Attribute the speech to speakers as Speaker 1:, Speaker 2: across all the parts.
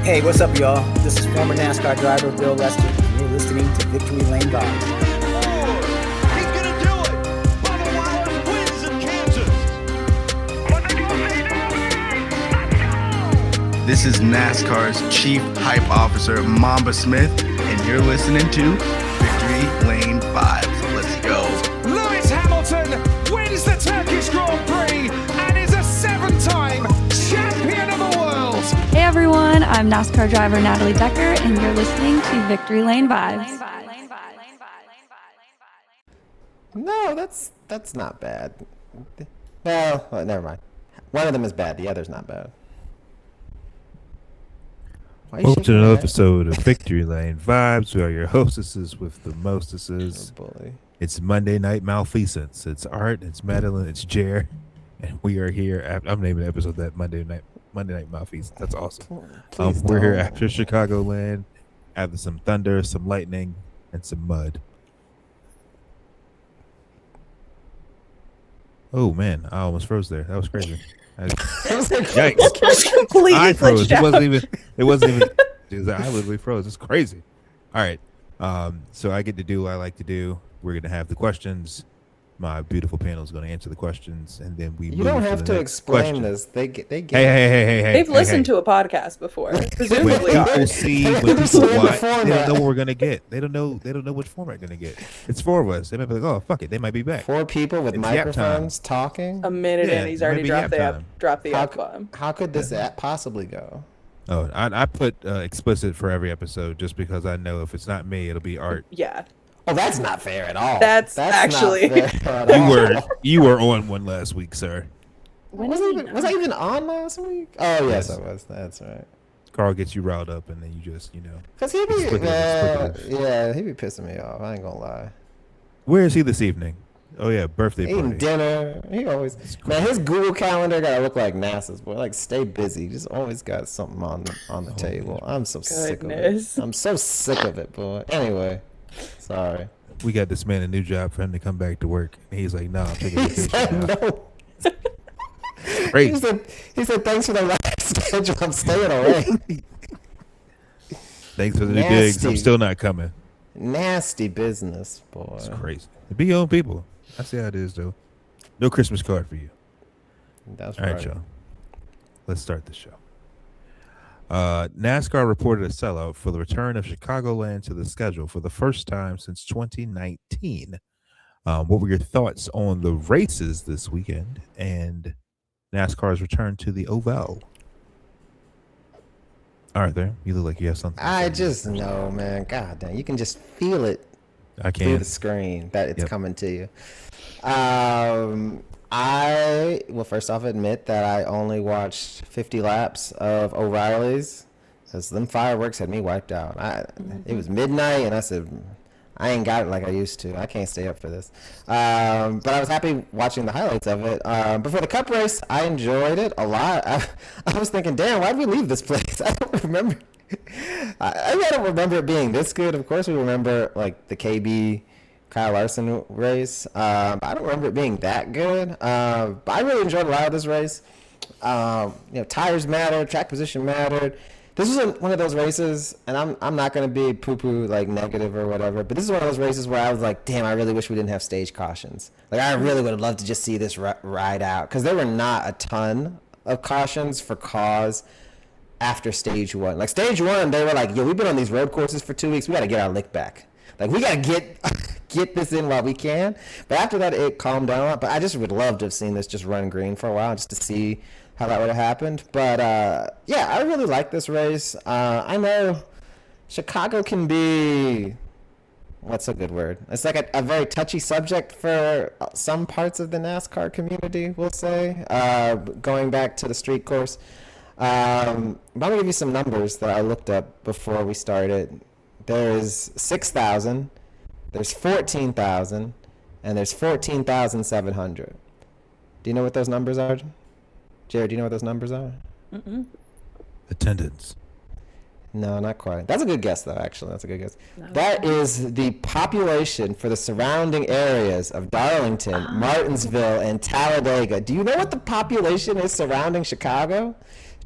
Speaker 1: Hey, what's up, y'all? This is former NASCAR driver Bill Lester, and you're listening to Victory Lane Vibes.
Speaker 2: He's gonna do it! Bubba Wallace wins in Kansas! What they gonna say now?
Speaker 3: This is NASCAR's Chief Hype Officer, Mamba Smith, and you're listening to Victory Lane Vibes. Let's go.
Speaker 2: Lewis Hamilton wins the Turkish Grand Prix and is a 7-time champion of the world!
Speaker 4: Hey everyone, I'm NASCAR driver Natalie Decker, and you're listening to Victory Lane Vibes.
Speaker 5: No, that's not bad. Well, never mind. One of them is bad. The other's not bad. Why are you
Speaker 6: Welcome to
Speaker 5: shaking
Speaker 6: another
Speaker 5: your head?
Speaker 6: episode of Victory Lane Vibes. We are your hostesses with the mostesses.
Speaker 5: Oh, boy.
Speaker 6: It's Monday Night Malfeasance. It's Art, it's Madeline, it's Jer, and we are here. I'm naming the episode that Monday Night Malfeasance. That's awesome.
Speaker 5: Please
Speaker 6: We're here
Speaker 5: don't.
Speaker 6: after Chicagoland, after some thunder, some lightning, and some mud. Oh man, I almost froze there. That was crazy. Yikes!
Speaker 4: Completely
Speaker 6: I froze.
Speaker 4: glitched
Speaker 6: It
Speaker 4: out.
Speaker 6: wasn't even. Dude, I literally froze. It's crazy. All right. So I get to do what I like to do. We're gonna have the questions. My beautiful panel is gonna answer the questions, and then we.
Speaker 5: You
Speaker 6: move
Speaker 5: don't
Speaker 6: to
Speaker 5: have
Speaker 6: the
Speaker 5: to
Speaker 6: next
Speaker 5: explain
Speaker 6: question.
Speaker 5: this. They get.
Speaker 6: Hey!
Speaker 7: They've listened to a podcast before,
Speaker 6: When
Speaker 7: presumably.
Speaker 6: people see, when
Speaker 5: Understand
Speaker 6: people
Speaker 5: the
Speaker 6: watch, they don't
Speaker 5: format.
Speaker 6: know what we're gonna get. They don't know which format we're gonna get. It's four of us. They might be like, oh fuck it, they might be back.
Speaker 5: 4 people with
Speaker 6: It's yap time.
Speaker 5: microphones talking.
Speaker 7: A minute
Speaker 6: Yeah,
Speaker 7: in, he's already
Speaker 6: maybe
Speaker 7: dropped
Speaker 6: yap
Speaker 7: the
Speaker 6: time.
Speaker 5: How,
Speaker 7: F-bomb.
Speaker 5: how could this app possibly go?
Speaker 6: Oh, I put explicit for every episode just because I know if it's not me, it'll be Art.
Speaker 7: Yeah.
Speaker 5: Oh, that's not fair at all.
Speaker 7: That's
Speaker 5: not
Speaker 7: actually-
Speaker 5: fair at all.
Speaker 6: You were on one last week, sir.
Speaker 5: Was I even on last week? Oh yes, I was. That's right.
Speaker 6: Carl gets you riled up, and then you just,
Speaker 5: Cause he be,
Speaker 6: Explicative.
Speaker 5: yeah, he be pissing me off. I ain't gonna lie.
Speaker 6: Where is he this evening? Oh yeah, birthday
Speaker 5: Eating
Speaker 6: party.
Speaker 5: dinner. He always, man, his Google Calendar gotta look like NASA's, boy. Like, stay busy. Just always got something on the table. I'm so sick of it.
Speaker 7: Goodness.
Speaker 5: I'm so sick of it, boy. Anyway, sorry.
Speaker 6: We got this man a new job for him to come back to work, and he's like, "No, I'm taking
Speaker 5: He
Speaker 6: vacation
Speaker 5: said
Speaker 6: now."
Speaker 5: no.
Speaker 6: Great.
Speaker 5: He said thanks for the last schedule. I'm staying away.
Speaker 6: Thanks for the new digs. I'm
Speaker 5: Nasty.
Speaker 6: still not coming.
Speaker 5: Nasty business, boy.
Speaker 6: It's crazy. Be your own people. I see how it is, though. No Christmas card for you.
Speaker 5: That's
Speaker 6: All
Speaker 5: right.
Speaker 6: right, y'all. Let's start the show. NASCAR reported a sellout for the return of Chicagoland to the schedule for the first time since 2019. What were your thoughts on the races this weekend and NASCAR's return to the Oval? Arthur, you look like you have something. to
Speaker 5: I
Speaker 6: say.
Speaker 5: just know, man. God damn, you can just feel it
Speaker 6: I
Speaker 5: through
Speaker 6: can't.
Speaker 5: the screen that it's
Speaker 6: Yep.
Speaker 5: coming to you. I will first off admit that I only watched 50 laps of O'Reilly's because them fireworks had me wiped out. It was midnight, and I said, I ain't got it like I used to. I can't stay up for this. But I was happy watching the highlights of it. But for the Cup race, I enjoyed it a lot. I was thinking, damn, why'd we leave this place? I don't remember. I don't remember it being this good. Of course, we remember like the KB Kyle Larson race. I don't remember it being that good. But I really enjoyed a lot of this race. Tires mattered, track position mattered. This was one of those races, and I'm not gonna be poo-poo like negative or whatever, but this is one of those races where I was like, damn, I really wish we didn't have stage cautions. Like, I really would have loved to just see this ride out, because there were not a ton of cautions for cause after stage one. Like, stage one, they were like, yo, we've been on these road courses for 2 weeks, we gotta get our lick back. Like, we gotta get this in while we can. But after that, it calmed down a lot. But I just would love to have seen this just run green for a while, just to see how that would have happened. But yeah, I really like this race. I know Chicago can be, what's a good word? It's like a very touchy subject for some parts of the NASCAR community, we'll say, going back to the street course. I'm gonna give you some numbers that I looked up before we started. There's 6,000, there's 14,000, and there's 14,700. Do you know what those numbers are? Jared, do you know what those numbers are?
Speaker 6: Attendance.
Speaker 5: No, not quite. That's a good guess, though, actually. That's a good guess. That is the population for the surrounding areas of Darlington, Martinsville, and Talladega. Do you know what the population is surrounding Chicago?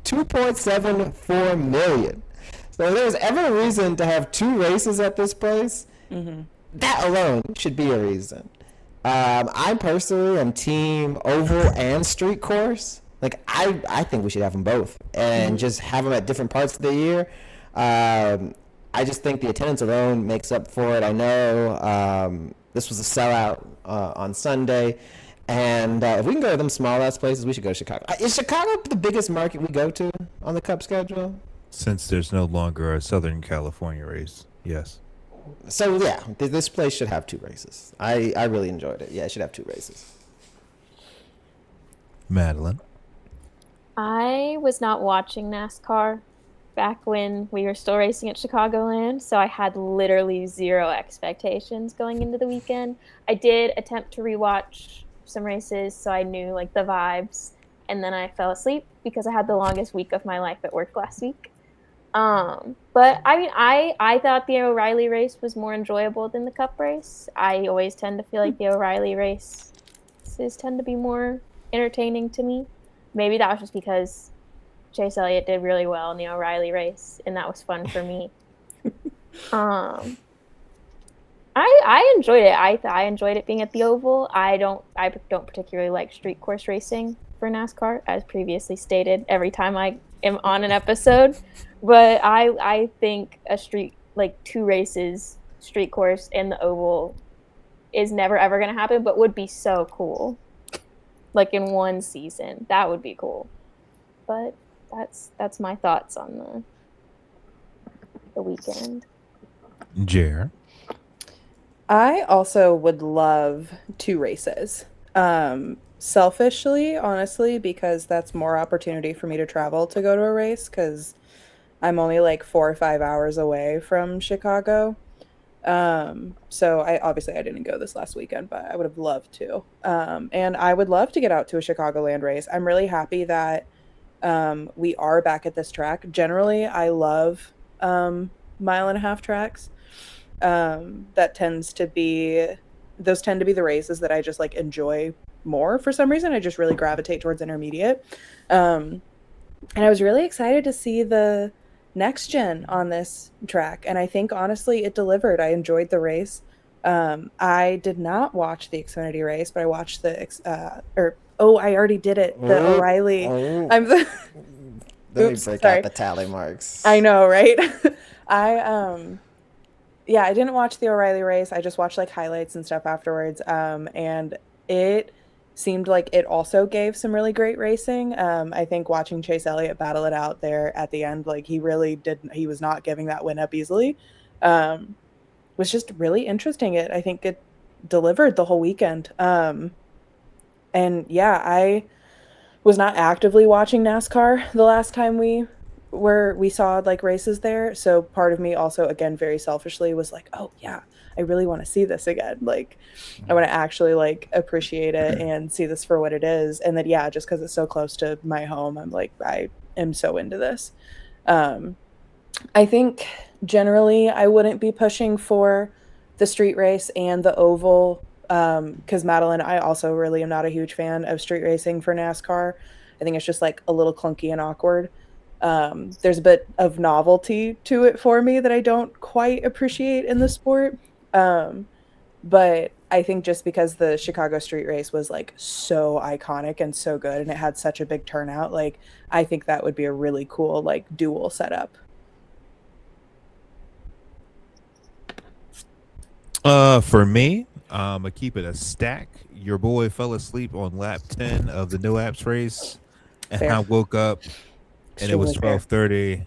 Speaker 5: 2.74 million. So if there's ever a reason to have 2 races at this place, that alone should be a reason. I personally am team oval and street course. Like I think we should have them both and just have them at different parts of the year. I just think the attendance alone makes up for it. I know this was a sellout on Sunday, and if we can go to them small ass places, we should go to Chicago. Is Chicago the biggest market we go to on the Cup schedule?
Speaker 6: Since there's no longer a Southern California race, yes.
Speaker 5: So yeah, this place should have 2 races. I really enjoyed it. Yeah, it should have 2 races.
Speaker 6: Madeline.
Speaker 8: I was not watching NASCAR back when we were still racing at Chicagoland, so I had literally 0 expectations going into the weekend. I did attempt to rewatch some races, so I knew like the vibes, and then I fell asleep because I had the longest week of my life at work last week. But I mean, I thought the O'Reilly race was more enjoyable than the Cup race. I always tend to feel like the O'Reilly races tend to be more entertaining to me. Maybe that was just because Chase Elliott did really well in the O'Reilly race, and that was fun for me. I enjoyed it. I enjoyed it being at the Oval. I don't particularly like street course racing for NASCAR, as previously stated every time I am on an episode. But I think a 2 races, street course and the Oval, is never ever going to happen, but would be so cool. Like in one season, that would be cool. But that's my thoughts on the weekend.
Speaker 6: Jer.
Speaker 7: I also would love 2 races. Selfishly, honestly, because that's more opportunity for me to travel to go to a race, because I'm only like 4 or 5 hours away from Chicago. So I didn't go this last weekend, but I would have loved to. And I would love to get out to a Chicagoland race. I'm really happy that we are back at this track. Generally, I love 1.5-mile tracks. Those tend to be the races that I just like enjoy more for some reason. I just really gravitate towards intermediate. And I was really excited to see the next gen on this track, and I think honestly it delivered. I enjoyed the race. I did not watch the Xfinity race, but I watched the I already did it, the O'Reilly.
Speaker 5: Let me break out the tally marks.
Speaker 7: I know, right? I didn't watch the O'Reilly race. I just watched like highlights and stuff afterwards, and it seemed like it also gave some really great racing. I think watching Chase Elliott battle it out there at the end, like he was not giving that win up easily, was just really interesting. I think it delivered the whole weekend. And yeah, I was not actively watching NASCAR the last time we saw like races there. So part of me also, again, very selfishly was like, oh yeah, I really want to see this again. Like I want to actually like appreciate it and see this for what it is. And then, yeah, just cause it's so close to my home, I'm like, I am so into this. I think generally I wouldn't be pushing for the street race and the oval. Cause Madeline, I also really am not a huge fan of street racing for NASCAR. I think it's just like a little clunky and awkward. There's a bit of novelty to it for me that I don't quite appreciate in the sport. But I think just because the Chicago street race was like so iconic and so good and it had such a big turnout, like I think that would be a really cool like dual setup.
Speaker 6: For me, I keep it a stack. Your boy fell asleep on lap 10 of the no apps race, and
Speaker 7: Fair.
Speaker 6: I woke up and it was
Speaker 7: Extremely fair.
Speaker 6: 12:30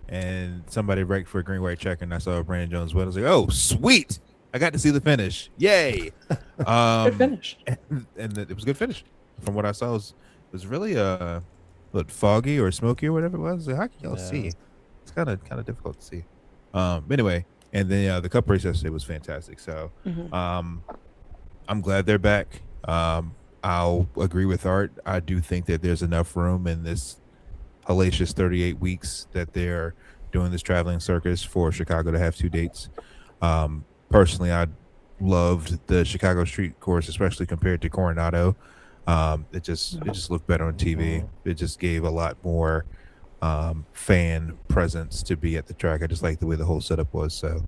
Speaker 6: and somebody wrecked for a green white checker, and I saw Brandon Jones win. I was like, oh sweet, I got to see the finish. Yay.
Speaker 7: Good finish.
Speaker 6: And it was a good finish. From what I saw, it was really foggy or smoky or whatever it was. Like, how can y'all see? It's kind of difficult to see. Anyway, and then the cup race yesterday was fantastic. So I'm glad they're back. I'll agree with Art. I do think that there's enough room in this hellacious 38 weeks that they're doing this traveling circus for Chicago to have 2 dates. Personally, I loved the Chicago street course, especially compared to Coronado. It just looked better on TV. It just gave a lot more fan presence to be at the track. I just like the way the whole setup was. So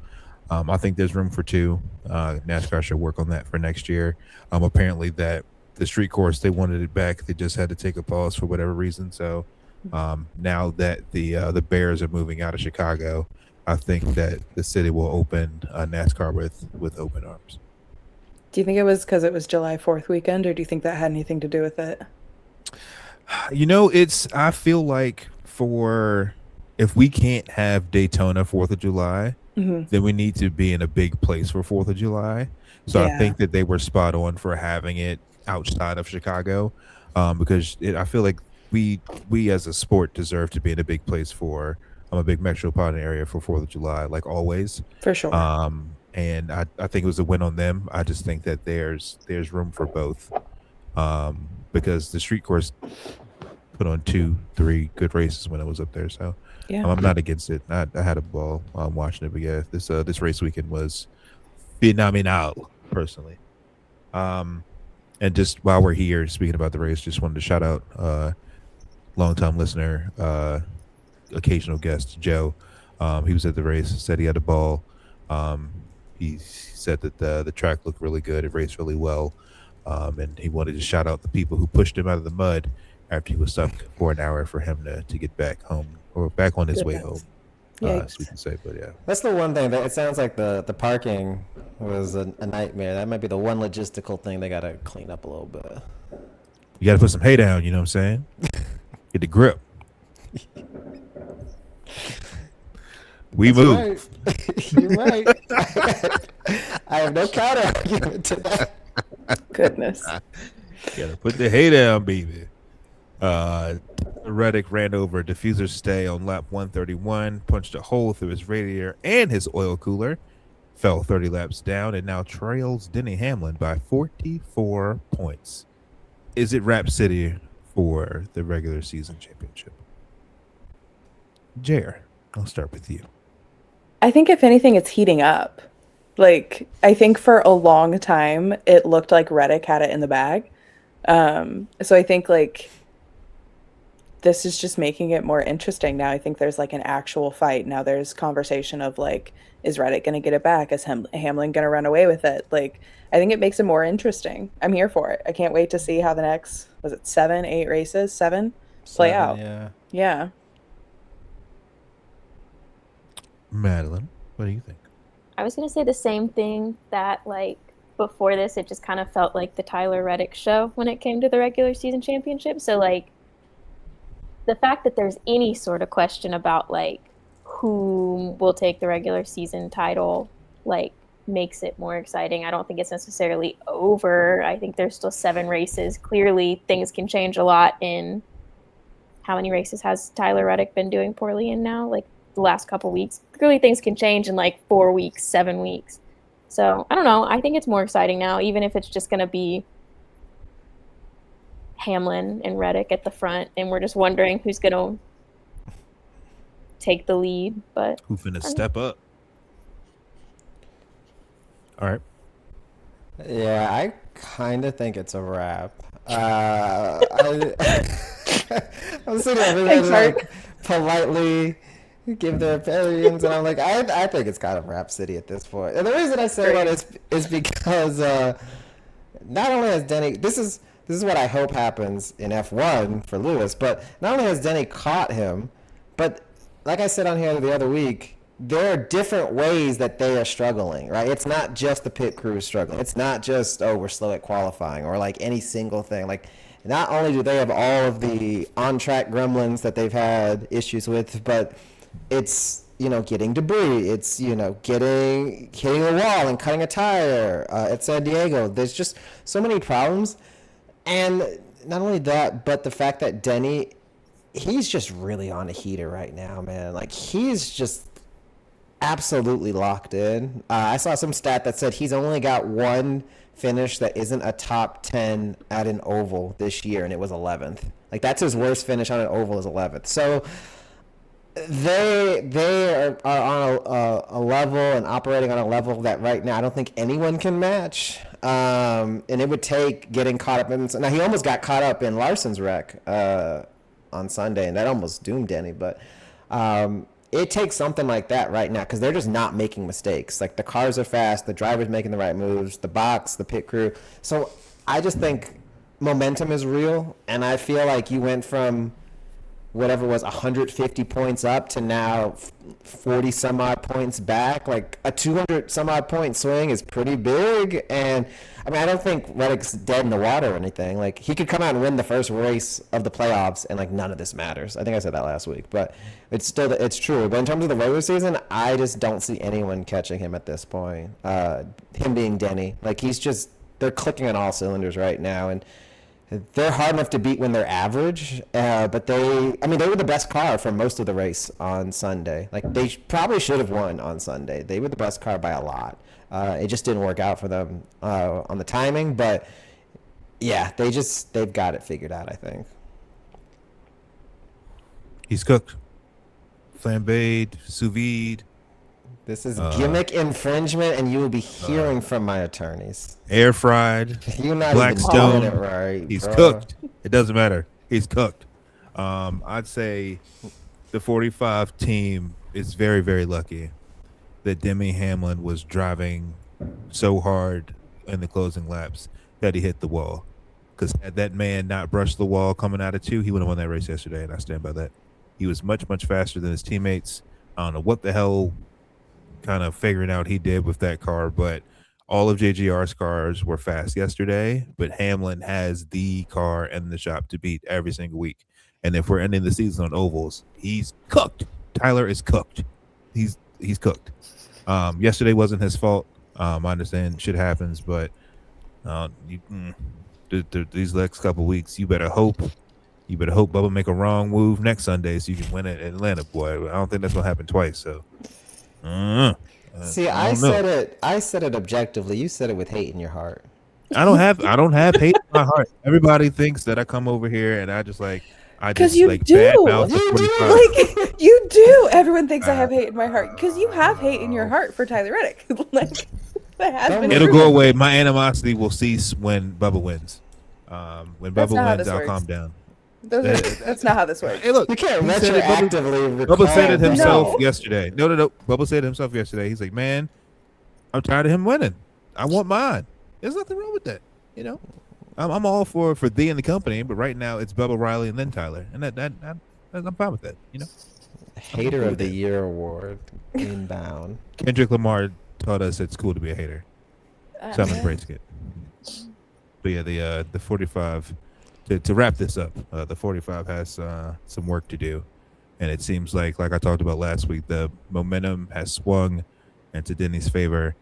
Speaker 6: I think there's room for two. NASCAR should work on that for next year. Apparently that the street course, they wanted it back. They just had to take a pause for whatever reason. So now that the Bears are moving out of Chicago, I think that the city will open NASCAR with open arms.
Speaker 7: Do you think it was because it was July 4th weekend, or do you think that had anything to do with it?
Speaker 6: I feel like if we can't have Daytona 4th of July, then we need to be in a big place for 4th of July. So I think that they were spot on for having it outside of Chicago, because I feel like we as a sport deserve to be in a big place for a big metropolitan area for 4th of July, like always.
Speaker 7: For sure.
Speaker 6: And I think it was a win on them. I just think that there's room for both, because the street course put on 2-3 good races when it was up there. So I'm not against it. I had a ball watching it, but yeah, this race weekend was phenomenal, personally. And just while we're here speaking about the race, just wanted to shout out longtime listener, occasional guest Joe. He was at the race, said he had a ball. He said that the track looked really good. It raced really well. And he wanted to shout out the people who pushed him out of the mud after he was stuck for an hour for him to get back home, or back on his way home. As we can say, but yeah.
Speaker 5: That's the one thing that it sounds like the parking was a nightmare. That might be the one logistical thing they got to clean up a little bit.
Speaker 6: You got to put some hay down, you know what I'm saying? Get the grip. We
Speaker 5: That's
Speaker 6: move.
Speaker 5: Right. You're right. I have no counter argument to that.
Speaker 7: Goodness.
Speaker 6: Gotta put the hay down, baby. Reddick ran over a diffuser stay on lap 131, punched a hole through his radiator and his oil cooler, fell 30 laps down, and now trails Denny Hamlin by 44 points. Is it Rap City for the regular season championship? Jer, I'll start with you.
Speaker 7: I think if anything, it's heating up. Like, I think for a long time, it looked like Reddick had it in the bag. So I think, like, this is just making it more interesting. Now I think there's, like, an actual fight. Now there's conversation of, like, is Reddick going to get it back? Is Hamlin going to run away with it? Like, I think it makes it more interesting. I'm here for it. I can't wait to see how the next, was it 7, 8 races? 7? Play out. Yeah.
Speaker 6: Madeline, what do you think?
Speaker 8: I was going to say the same thing, that, like, before this, it just kind of felt like the Tyler Reddick show when it came to the regular season championship. So, like, the fact that there's any sort of question about, like, who will take the regular season title, like, makes it more exciting. I don't think it's necessarily over. I think there's still 7 races. Clearly, things can change a lot in how many races has Tyler Reddick been doing poorly in now? Like, the last couple weeks. Clearly things can change in like 4 weeks, 7 weeks. So I don't know. I think it's more exciting now, even if it's just going to be Hamlin and Reddick at the front, and we're just wondering who's going to take the lead. But
Speaker 6: who's going to step up? All right.
Speaker 5: Yeah, I kind of think it's a wrap. I'm sitting there like politely give their opinions, and I'm like, I think it's kind of Rap City at this point. And the reason I say that is because not only has Denny, this is what I hope happens in F1 for Lewis, but not only has Denny caught him, but like I said on here the other week, there are different ways that they are struggling, right? It's not just the pit crew struggling. It's not just, we're slow at qualifying, or like any single thing. Like, not only do they have all of the on-track gremlins that they've had issues with, but it's, getting debris. It's, hitting a wall and cutting a tire at San Diego. There's just so many problems. And not only that, but the fact that Denny, he's just really on a heater right now, man. Like, he's just absolutely locked in. I saw some stat that said he's only got one finish that isn't a top 10 at an oval this year, and it was 11th. Like, that's his worst finish on an oval is 11th. So they are on a level and operating on a level that right now I don't think anyone can match. And it would take getting caught up in. Now, he almost got caught up in Larson's wreck on Sunday, and that almost doomed Denny. But it takes something like that right now because they're just not making mistakes. Like the cars are fast, the driver's making the right moves, the box, the pit crew. So I just think momentum is real, and I feel like you went from whatever was 150 points up to now 40 some odd points back. Like a 200 some odd point swing is pretty big. And I mean, I don't think Reddick's dead in the water or anything. Like he could come out and win the first race of the playoffs and like none of this matters. I think I said that last week, but it's true. But in terms of the regular season, I just don't see anyone catching him at this point. Him being Denny, like they're clicking on all cylinders right now. And they're hard enough to beat when they're average, but they were the best car for most of the race on Sunday. Like they probably should have won on Sunday. They were the best car by a lot. It just didn't work out for them on the timing, but yeah, they've got it figured out, I think.
Speaker 6: He's cooked, flambéed, sous vide.
Speaker 5: This is gimmick infringement, and you will be hearing from my attorneys.
Speaker 6: Air fried,
Speaker 5: You're not
Speaker 6: Blackstone.
Speaker 5: even doing it right.
Speaker 6: He's
Speaker 5: bro.
Speaker 6: cooked. It doesn't matter. He's cooked. I'd say the 45 team is very, very lucky that Demi Hamlin was driving so hard in the closing laps that he hit the wall. Because had that man not brushed the wall coming out of 2, he would have won that race yesterday, and I stand by that. He was much, much faster than his teammates. I don't know what the hell kind of figuring out he did with that car, but all of JGR's cars were fast yesterday, but Hamlin has the car in the shop to beat every single week. And if we're ending the season on ovals, he's cooked. Tyler is cooked. He's cooked. Yesterday wasn't his fault. I understand shit happens, but these next couple weeks, you better hope Bubba make a wrong move next Sunday so you can win it in Atlanta, boy. I don't think that's gonna happen twice. So
Speaker 5: see, I said it objectively. You said it with hate in your heart.
Speaker 6: I don't have hate in my heart. Everybody thinks that I come over here and I just like
Speaker 7: you
Speaker 6: like
Speaker 7: do.
Speaker 6: badmouth the
Speaker 7: You
Speaker 6: 45.
Speaker 7: like you do. Everyone thinks I have hate in my heart because you have hate in your heart for Tyler Reddick. Like that has been
Speaker 6: It'll
Speaker 7: proven.
Speaker 6: go away. My animosity will cease when Bubba wins. When
Speaker 7: That's
Speaker 6: Bubba
Speaker 7: not how
Speaker 6: wins,
Speaker 7: this
Speaker 6: I'll
Speaker 7: works.
Speaker 6: calm down.
Speaker 7: That's not how this works.
Speaker 6: Hey, look,
Speaker 5: You can't
Speaker 6: he said it,
Speaker 5: retroactively
Speaker 6: Bubba said it
Speaker 5: recall
Speaker 6: himself
Speaker 7: No.
Speaker 6: yesterday. No. Bubba said it himself yesterday. He's like, man, I'm tired of him winning. I want mine. There's nothing wrong with that. You know, I'm all for thee and the company, but right now it's Bubba Riley and then Tyler, and I'm fine with that. You know,
Speaker 5: Hater of the Year award inbound.
Speaker 6: Kendrick Lamar taught us it's cool to be a hater, so I'm embracing it. But yeah, the 45. To wrap this up, the 45 has some work to do, and it seems like I talked about last week, the momentum has swung into Denny's favor.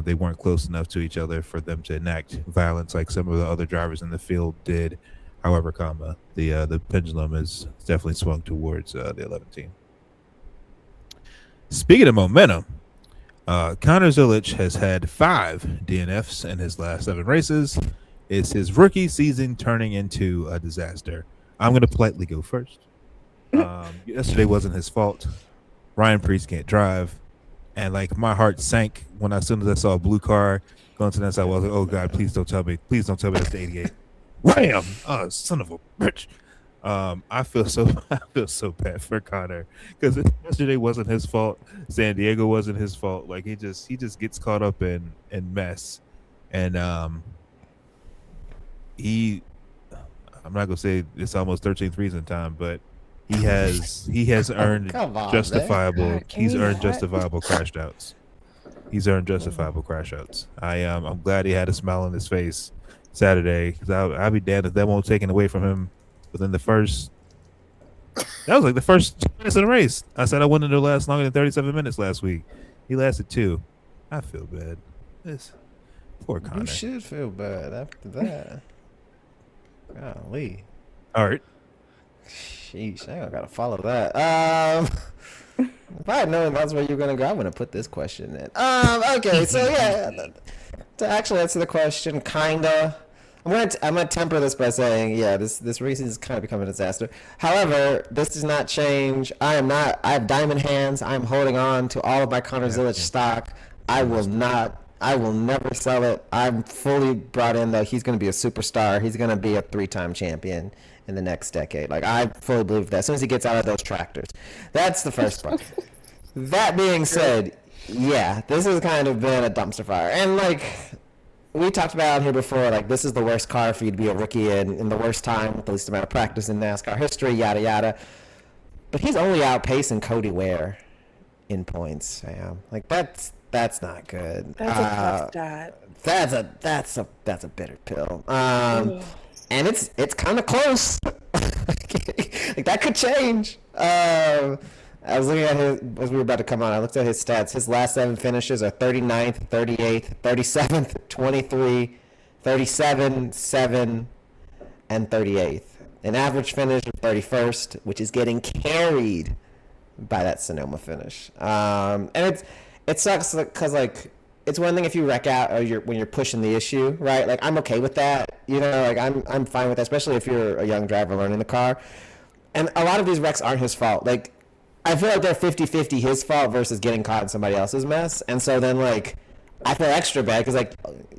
Speaker 6: They weren't close enough to each other for them to enact violence like some of the other drivers in the field did. However, the pendulum is definitely swung towards the 11 team. Speaking of momentum, Connor Zilic has had 5 DNFs in his last 7 races. Is his rookie season turning into a disaster? I'm going to politely go first. Yesterday wasn't his fault. Ryan Preece can't drive. And like my heart sank as soon as I saw a blue car going to that side. I was like, oh God, please don't tell me. Please don't tell me that's the 88. Wham! Oh, son of a bitch. I feel so bad for Connor because yesterday wasn't his fault. San Diego wasn't his fault. Like he just gets caught up in mess. And I'm not gonna say it's almost 13 threes in time, but he has earned justifiable. He's earned justifiable crash outs. He's earned justifiable crash outs. I'm glad he had a smile on his face Saturday because I'll be damned if that won't take it away from him within the first. That was like the first 2 minutes of the race. I said I wanted to last longer than 37 minutes last week. He lasted 2. I feel bad. This poor Connor.
Speaker 5: You should feel bad after that. Golly.
Speaker 6: All right.
Speaker 5: Sheesh, I gotta follow that. If I had known that's where you're gonna go, I'm gonna put this question in. Okay, so yeah, to actually answer the question, kinda. I'm gonna temper this by saying, yeah, this race is kind of becoming a disaster. However, this does not change. I have diamond hands. I'm holding on to all of my Connor Zilic stock. I will never sell it. I'm fully brought in that he's going to be a superstar. He's going to be a 3-time champion in the next decade. Like, I fully believe that as soon as he gets out of those tractors. That's the first part. That being said, yeah, this has kind of been a dumpster fire. And, like, we talked about here before, like, this is the worst car for you to be a rookie in the worst time with the least amount of practice in NASCAR history, yada, yada. But he's only outpacing Cody Ware in points, Sam. Like, that's not good.
Speaker 7: That's a tough stat.
Speaker 5: That's a bitter pill. And it's kind of close. Like, that could change. I was looking at his, as we were about to come on, I looked at his stats. His last 7 finishes are 39th, 38th, 37th, 23, 37, 7, and 38th. An average finish of 31st, which is getting carried by that Sonoma finish. And it sucks because, like, it's one thing if you wreck out or when you're pushing the issue, right? Like, I'm okay with that. You know, like, I'm fine with that, especially if you're a young driver learning the car. And a lot of these wrecks aren't his fault. Like, I feel like they're 50-50 his fault versus getting caught in somebody else's mess. And so then, like, I feel extra bad because, like,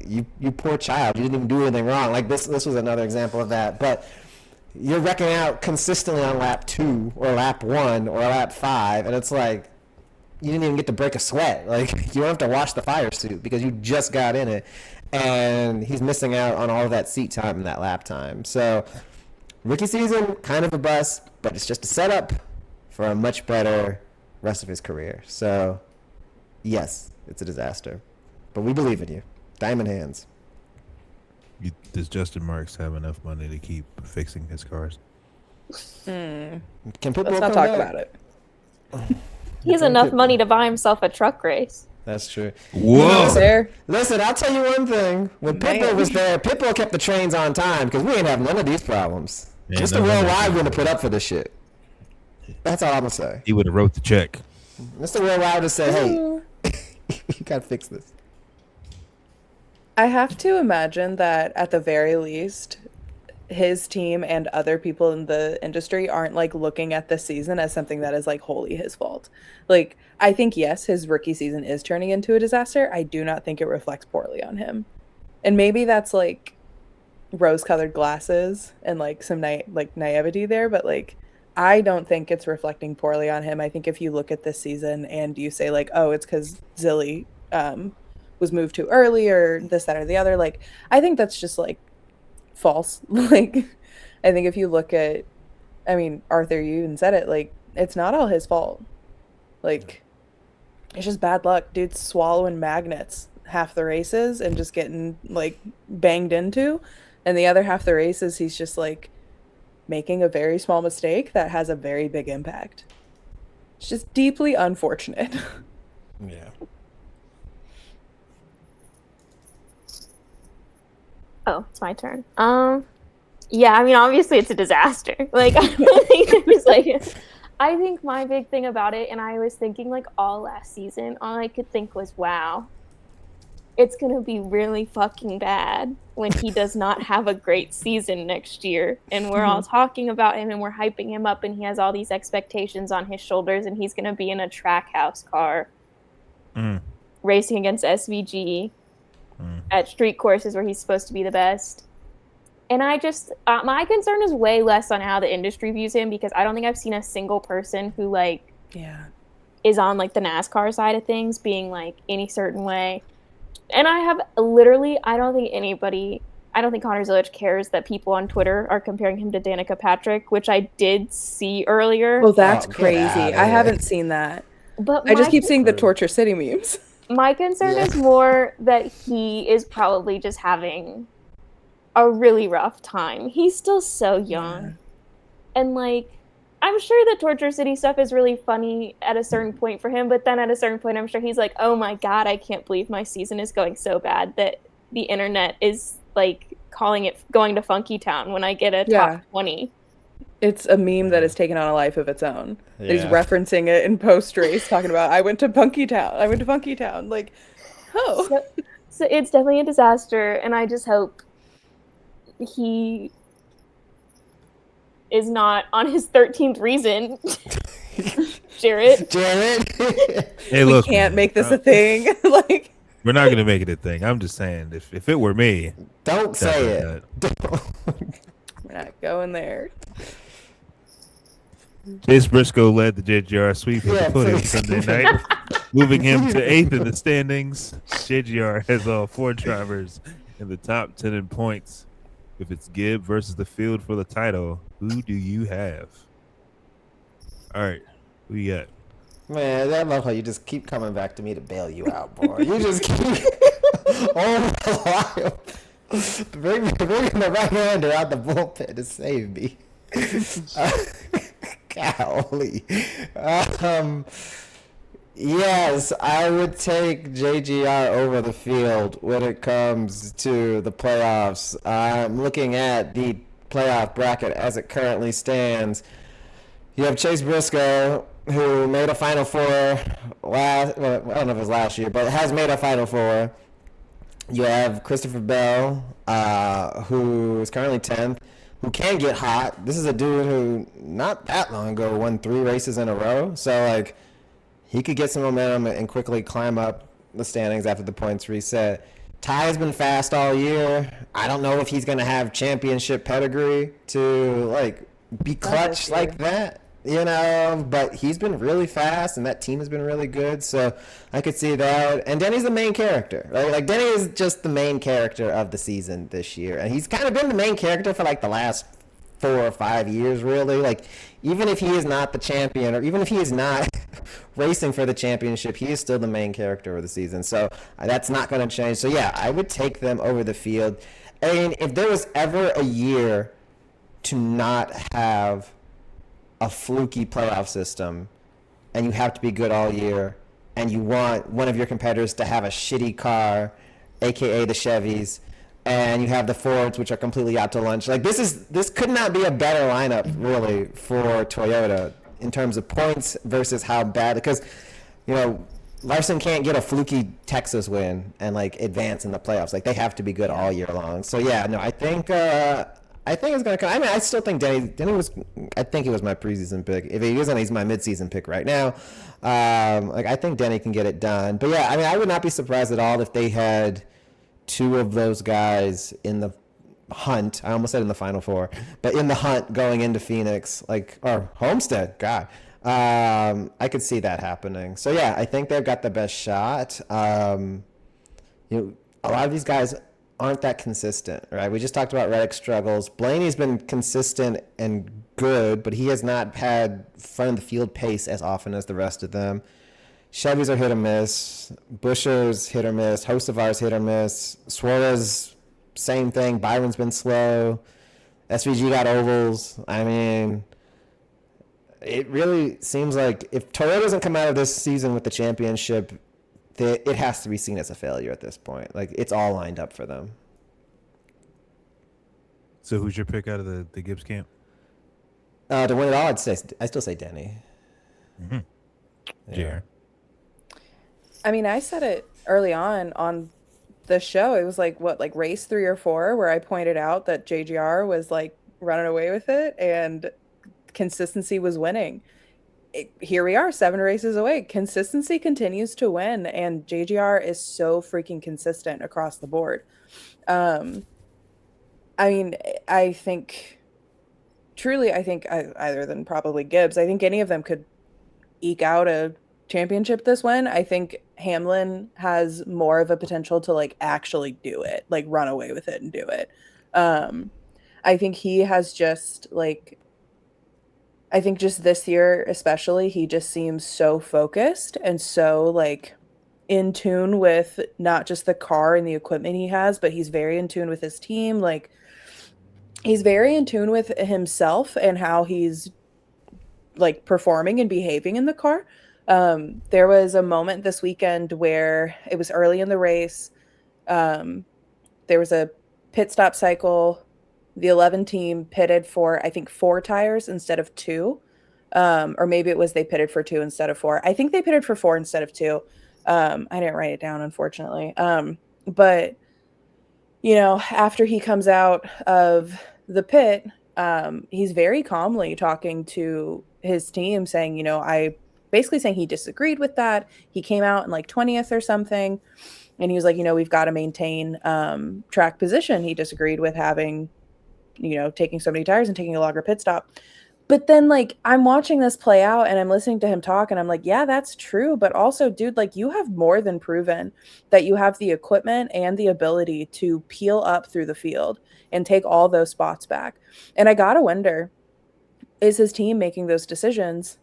Speaker 5: you poor child, you didn't even do anything wrong. Like, this was another example of that. But you're wrecking out consistently on lap 2 or lap 1 or lap 5, and it's like you didn't even get to break a sweat. Like, you don't have to wash the fire suit because you just got in it. And he's missing out on all of that seat time and that lap time. So, rookie season, kind of a bust, but it's just a setup for a much better rest of his career. So, yes, it's a disaster. But we believe in you. Diamond hands.
Speaker 6: Does Justin Marks have enough money to keep fixing his cars?
Speaker 5: Can
Speaker 7: Let's not talk about it.
Speaker 8: He has enough money to buy himself a truck race.
Speaker 5: That's true.
Speaker 6: Whoa.
Speaker 5: Listen, I'll tell you one thing. When Pitbull was there, Pitbull kept the trains on time because we ain't have none of these problems. Just the Worldwide wouldn't put up for this shit. That's all I'm going to say.
Speaker 6: He would have wrote the check.
Speaker 5: Mr. Worldwide just said, hey, you got to fix this.
Speaker 7: I have to imagine that at the very least, his team and other people in the industry aren't like looking at this season as something that is like wholly his fault. Like, I think, yes, his rookie season is turning into a disaster. I do not think it reflects poorly on him. And maybe that's like rose-colored glasses and like some naivety there, but like, I don't think it's reflecting poorly on him. I think if you look at this season and you say like, oh, it's because Zilly was moved too early or this, that, or the other, like, I think that's just like false. Like, I think if you look at, I mean, Arthur, you even said it, like, it's not all his fault. Like, it's just bad luck. Dude's swallowing magnets half the races and just getting like banged into, and the other half the races he's just like making a very small mistake that has a very big impact. It's just deeply unfortunate.
Speaker 5: Yeah.
Speaker 8: Oh, it's my turn. Yeah, I mean, obviously it's a disaster. Like, I don't think there's like, I think my big thing about it, and I was thinking like all last season, all I could think was, wow, it's gonna be really fucking bad when he does not have a great season next year, and we're all talking about him and we're hyping him up, and he has all these expectations on his shoulders, and he's gonna be in a track house car, racing against SVG. At street courses where he's supposed to be the best. And I just, my concern is way less on how the industry views him, because I don't think I've seen a single person who like is on like the NASCAR side of things being like any certain way. And I have literally, I don't think Connor Zilic cares that people on Twitter are comparing him to Danica Patrick, which I did see earlier.
Speaker 7: Well, that's crazy. I haven't seen that. But I just keep seeing the Torture City memes.
Speaker 8: My concern is more that he is probably just having a really rough time. He's still so young. Yeah. And, like, I'm sure the Torture City stuff is really funny at a certain point for him, but then at a certain point, I'm sure he's like, oh my God, I can't believe my season is going so bad that the internet is, like, calling it going to Funky Town when I get a top 20.
Speaker 7: It's a meme that has taken on a life of its own. Yeah. He's referencing it in post-race, talking about, I went to Funky Town. Like, oh.
Speaker 8: So it's definitely a disaster, and I just hope he is not on his 13th reason. Jarrett.
Speaker 6: Hey, look,
Speaker 7: we can't make this a thing. Like,
Speaker 6: we're not going to make it a thing. I'm just saying, if it were me.
Speaker 5: Don't say it.
Speaker 7: We're not going there.
Speaker 6: Chase Briscoe led the JGR sweep of
Speaker 5: Yeah,
Speaker 6: the podium
Speaker 5: please.
Speaker 6: Sunday night, moving him to 8th in the standings. JGR has all 4 drivers in the top 10 in points. If it's Gibb versus the field for the title, who do you have? All right, who you got?
Speaker 5: Man, I love how you just keep coming back to me to bail you out, boy. You just keep oh my while. Bring the right-hander out the bullpen to save me. Golly. Yes, I would take JGR over the field when it comes to the playoffs. I'm looking at the playoff bracket as it currently stands. You have Chase Briscoe, who made a Final Four I don't know if it was last year, but has made a Final Four. You have Christopher Bell, who is currently 10th, who can get hot. This is a dude who not that long ago won 3 races in a row. So, like, he could get some momentum and quickly climb up the standings after the points reset. Ty has been fast all year. I don't know if he's going to have championship pedigree to, like, be clutch like that. But he's been really fast, and that team has been really good, so I could see that. And Denny's the main character, right? Like, Denny is just the main character of the season this year, and he's kind of been the main character for, like, the last 4 or 5 years, really. Like, even if he is not the champion, or even if he is not racing for the championship, he is still the main character of the season, so that's not going to change. So, yeah, I would take them over the field. And if there was ever a year to not have a fluky playoff system, and you have to be good all year, and you want one of your competitors to have a shitty car, aka the Chevys, and you have the Fords, which are completely out to lunch. Like, this could not be a better lineup, really, for Toyota in terms of points versus how bad, because Larson can't get a fluky Texas win and, like, advance in the playoffs. Like, they have to be good all year long. So yeah, no, I think it's going to come. I mean, I still think Denny was, I think he was my preseason pick. If he isn't, he's my midseason pick right now. I think Denny can get it done. But yeah, I mean, I would not be surprised at all if they had 2 of those guys in the hunt. I almost said in the Final Four, but in the hunt going into Phoenix, or Homestead, God. I could see that happening. So yeah, I think they've got the best shot. A lot of these guys aren't that consistent, right? We just talked about Reddick's struggles. Blaney's been consistent and good, but he has not had front of the field pace as often as the rest of them. Chevys are hit or miss. Buscher's hit or miss. Hocevar's hit or miss. Suarez, same thing. Byron's been slow. SVG got ovals. I mean, it really seems like if Toyota doesn't come out of this season with the championship, it has to be seen as a failure at this point. Like, it's all lined up for them.
Speaker 6: So who's your pick out of the Gibbs camp?
Speaker 5: To win it all, I still say Denny.
Speaker 6: Mm-hmm. Yeah.
Speaker 7: I mean, I said it early on the show. It was like race 3 or 4 where I pointed out that JGR was like running away with it and consistency was winning. Here we are, 7 races away. Consistency continues to win, and JGR is so freaking consistent across the board. I mean, I think other than probably Gibbs, I think any of them could eke out a championship this win. I think Hamlin has more of a potential to like actually do it, like run away with it and do it. I think he has just like, I think just this year especially, he just seems so focused and so like in tune with not just the car and the equipment he has, but he's very in tune with his team. Like, he's very in tune with himself and how he's like performing and behaving in the car. There was a moment this weekend where it was early in the race. There was a pit stop cycle. The 11 team pitted for, I think, 4 tires instead of 2. Or maybe it was they pitted for 2 instead of 4. I think they pitted for 4 instead of 2. I didn't write it down, unfortunately. But, after he comes out of the pit, he's very calmly talking to his team saying, basically saying he disagreed with that. He came out in like 20th or something. And he was like, we've got to maintain track position. He disagreed with having taking so many tires and taking a longer pit stop. But then, like, I'm watching this play out and I'm listening to him talk and I'm like, yeah, that's true. But also, dude, like, you have more than proven that you have the equipment and the ability to peel up through the field and take all those spots back. And I got to wonder, is his team making those decisions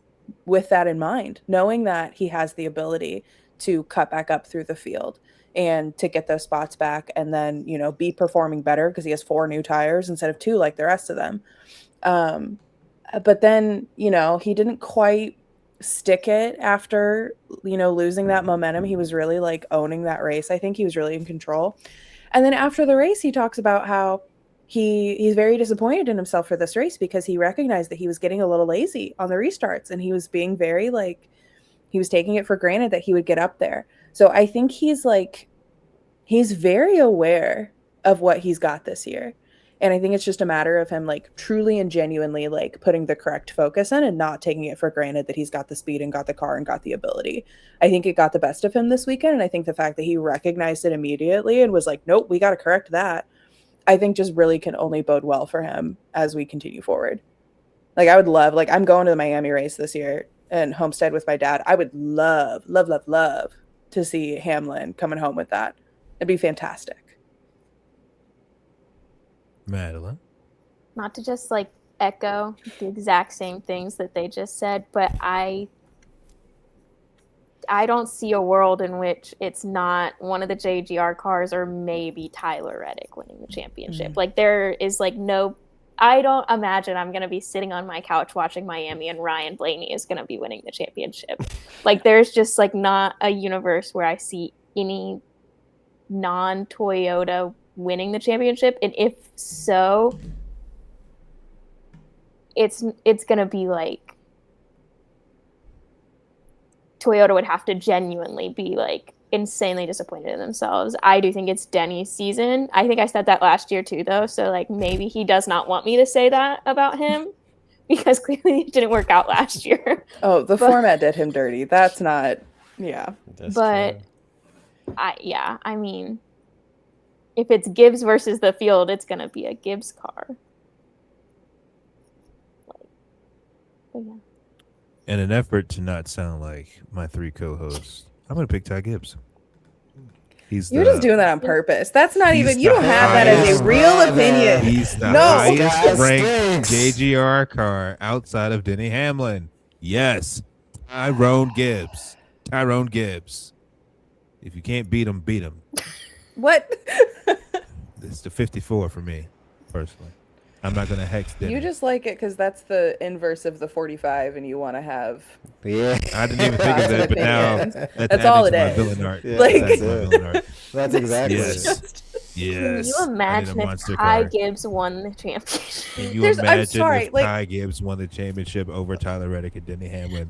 Speaker 7: with that in mind, knowing that he has the ability to cut back up through the field and to get those spots back and then, be performing better because he has 4 new tires instead of 2 like the rest of them. But then, he didn't quite stick it after, losing that momentum. He was really like owning that race. I think he was really in control. And then after the race, he talks about how he's very disappointed in himself for this race because he recognized that he was getting a little lazy on the restarts and he was being very he was taking it for granted that he would get up there. So I think he's very aware of what he's got this year. And I think it's just a matter of him truly and genuinely putting the correct focus in and not taking it for granted that he's got the speed and got the car and got the ability. I think it got the best of him this weekend. And I think the fact that he recognized it immediately and was like, nope, we got to correct that, I think just really can only bode well for him as we continue forward. I would love, I'm going to the Miami race this year and Homestead with my dad. I would love to see Hamlin coming home with that. It'd be fantastic.
Speaker 6: Madeline?
Speaker 8: Not to just echo the exact same things that they just said, but I don't see a world in which it's not one of the JGR cars or maybe Tyler Reddick winning the championship. There is no, I don't imagine I'm going to be sitting on my couch watching Miami and Ryan Blaney is going to be winning the championship. There's just not a universe where I see any non-Toyota winning the championship. And if so, it's going to be Toyota would have to genuinely be insanely disappointed in themselves. I do think it's Denny's season. I think I said that last year too, though. So maybe he does not want me to say that about him because clearly it didn't work out last year.
Speaker 7: Oh, the format did him dirty. That's not, yeah.
Speaker 5: That's
Speaker 8: but
Speaker 5: true.
Speaker 8: I mean, if it's Gibbs versus the field, it's going to be a Gibbs car. But yeah.
Speaker 6: In an effort to not sound like my 3 co-hosts, I'm going to pick Ty Gibbs.
Speaker 7: You're just doing that on purpose. That's not even, you don't have that as a real opinion.
Speaker 6: He's the
Speaker 7: No.
Speaker 6: highest ranked JGR car outside of Denny Hamlin. Yes, Tyrone Gibbs. If you can't beat him, beat him.
Speaker 7: What?
Speaker 6: It's the 54 for me, personally. I'm not going to hex Denny.
Speaker 7: You just like it because that's the inverse of the 45 and you want to have.
Speaker 5: Yeah.
Speaker 6: I didn't even think of that, but now
Speaker 7: that's all it is.
Speaker 6: Villain art.
Speaker 5: Yeah,
Speaker 7: Like-
Speaker 5: that's exactly
Speaker 6: Yes.
Speaker 5: it.
Speaker 6: Yes.
Speaker 8: Can you imagine if Ty Gibbs won the championship?
Speaker 6: Can you
Speaker 7: I'm
Speaker 6: imagine
Speaker 7: sorry,
Speaker 6: if Ty Gibbs won the championship over Tyler Reddick and Denny Hamlin?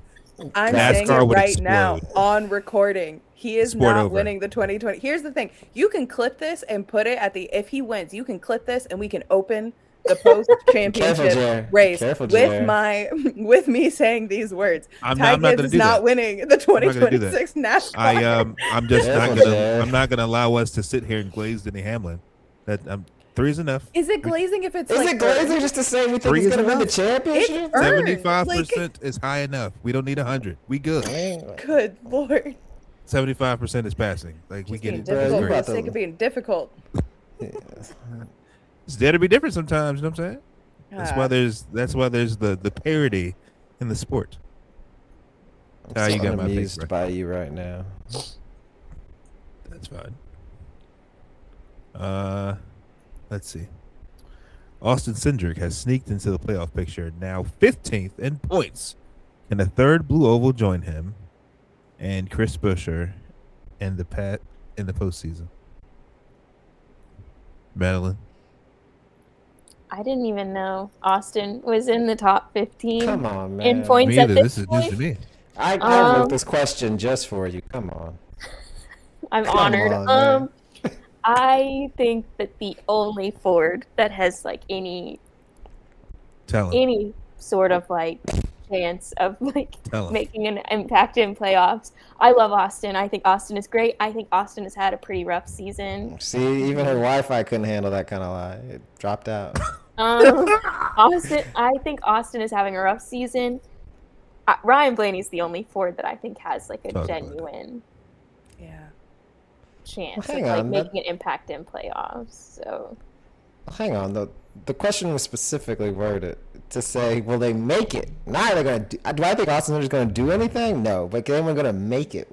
Speaker 7: I'm
Speaker 6: NASCAR
Speaker 7: saying it
Speaker 6: would
Speaker 7: right now
Speaker 6: explode.
Speaker 7: on recording. He is
Speaker 6: Sport
Speaker 7: not
Speaker 6: over.
Speaker 7: winning the 2020. Here's the thing. You can clip this and put it at the, if he wins, you can clip this and we can open the post championship race with me saying these words.
Speaker 6: I'm
Speaker 7: Ty
Speaker 6: not
Speaker 7: Gibbs
Speaker 6: gonna
Speaker 7: is
Speaker 6: do
Speaker 7: not
Speaker 6: that.
Speaker 7: winning the
Speaker 6: I'm not gonna do that.
Speaker 7: 2026 NASCAR.
Speaker 6: I'm just
Speaker 5: Careful,
Speaker 6: not gonna.
Speaker 5: Jay.
Speaker 6: I'm not gonna allow us to sit here and glaze Denny Hamlin. That 3 is enough.
Speaker 7: Is it glazing if it's
Speaker 5: Is
Speaker 7: like
Speaker 5: it glazing just to say we think
Speaker 6: 3
Speaker 5: he's
Speaker 6: is
Speaker 5: going to win the
Speaker 6: enough?
Speaker 5: championship?
Speaker 7: earned.
Speaker 6: 75% is high enough. We don't need 100. We good.
Speaker 7: Good Lord.
Speaker 6: 75% is passing. We
Speaker 7: Just
Speaker 6: get
Speaker 7: being
Speaker 6: it.
Speaker 7: difficult
Speaker 5: Bro,
Speaker 7: for
Speaker 5: you
Speaker 7: the
Speaker 5: about to-
Speaker 7: sake of being difficult.
Speaker 6: It's there to be different sometimes. You know what I'm saying? That's why
Speaker 7: Ah.
Speaker 6: there's the parity in the sport.
Speaker 5: I'm
Speaker 6: You
Speaker 5: so
Speaker 6: got my pick,
Speaker 5: amused
Speaker 6: bro.
Speaker 5: by you right now.
Speaker 6: That's fine. Let's see. Austin Cindric has sneaked into the playoff picture, now 15th in points. And a third blue oval joined him and Chris Buescher in the postseason. Madeline.
Speaker 8: I didn't even know Austin was in the top 15
Speaker 5: Come on, man.
Speaker 8: in points
Speaker 6: Me
Speaker 8: at
Speaker 6: either.
Speaker 8: this
Speaker 6: This is news
Speaker 8: point.
Speaker 6: to me.
Speaker 5: I wrote this question just for you. Come on.
Speaker 8: I'm
Speaker 5: Come
Speaker 8: honored.
Speaker 5: on, man.
Speaker 8: I think that the only Ford that has any
Speaker 6: Talent.
Speaker 8: sort of chance of
Speaker 6: Talent.
Speaker 8: making an impact in playoffs. I love Austin. I think Austin is great. I think Austin has had a pretty rough season.
Speaker 5: See, even her Wi-Fi couldn't handle that kind of lie. It dropped out.
Speaker 8: Austin, I think Austin is having a rough season. Ryan Blaney's the only Ford that I think has like a genuine chance
Speaker 5: Well,
Speaker 8: of like
Speaker 5: on,
Speaker 8: making an impact in playoffs. So
Speaker 5: hang on, the question was specifically worded to say, will they make it? Not are they going to do I think Austin's just going to do anything? No, but anyone going to make it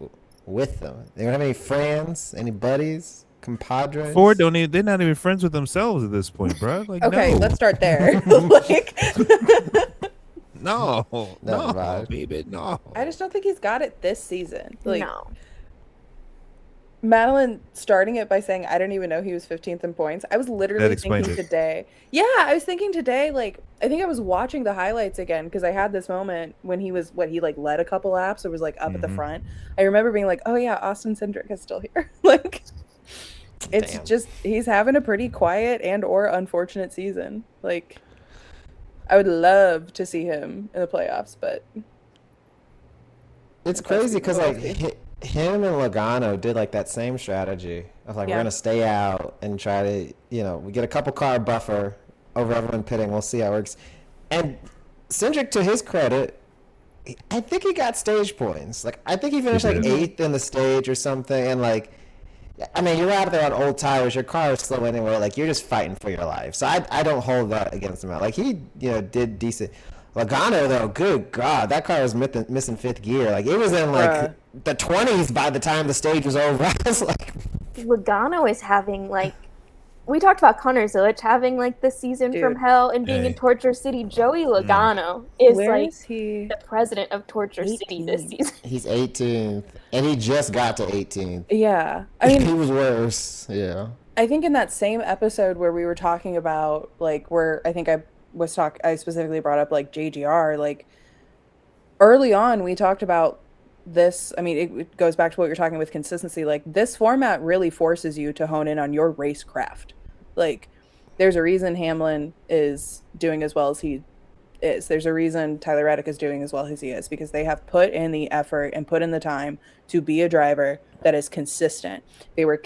Speaker 5: with them? They don't have any friends, any buddies, compadres?
Speaker 6: Ford don't even, they're not even friends with themselves at this point, bro. Like,
Speaker 7: Okay,
Speaker 6: no.
Speaker 7: let's start there. Like,
Speaker 6: no,
Speaker 5: mind.
Speaker 6: baby, no.
Speaker 7: I just don't think he's got it this season. Like,
Speaker 8: no.
Speaker 7: Madeline starting it by saying, I didn't even know he was 15th in points. I was literally thinking today. Yeah, I was thinking today, like, I think I was watching the highlights again because I had this moment when he was, he like led a couple laps or was like up at the front. I remember being like, oh yeah, Austin Cindric is still here. Like, it's just, he's having a pretty quiet and or unfortunate season. Like, I would love to see him in the playoffs, but
Speaker 5: it's crazy because like him and Logano did like that same strategy of like we're gonna stay out and try to we get a couple car buffer over everyone pitting. We'll see how it works. And Cindric, to his credit, I think he got stage points. Like I think he finished like 8th in the stage or something. And like, I mean, you're out there on old tires. Your car is slow anyway. Like you're just fighting for your life. So I don't hold that against him. Like he did decent. Logano though, good God, that car was missing 5th gear. Like it was in like the 20s by the time the stage was over. I was like,
Speaker 8: Logano is having like, we talked about Connor Zilic having like the season from hell and being in Torture City. Joey Logano is the president of Torture City this season.
Speaker 5: He's 18th, and he just got to 18th.
Speaker 7: Yeah, I mean,
Speaker 5: he was worse. Yeah,
Speaker 7: I think in that same episode where we were talking about like where I think I specifically brought up like JGR, like early on we talked about this. I mean, it goes back to what you're talking with consistency. Like this format really forces you to hone in on your racecraft. Like there's a reason Hamlin is doing as well as he is. There's a reason Tyler Reddick is doing as well as he is, because they have put in the effort and put in the time to be a driver that is consistent. They were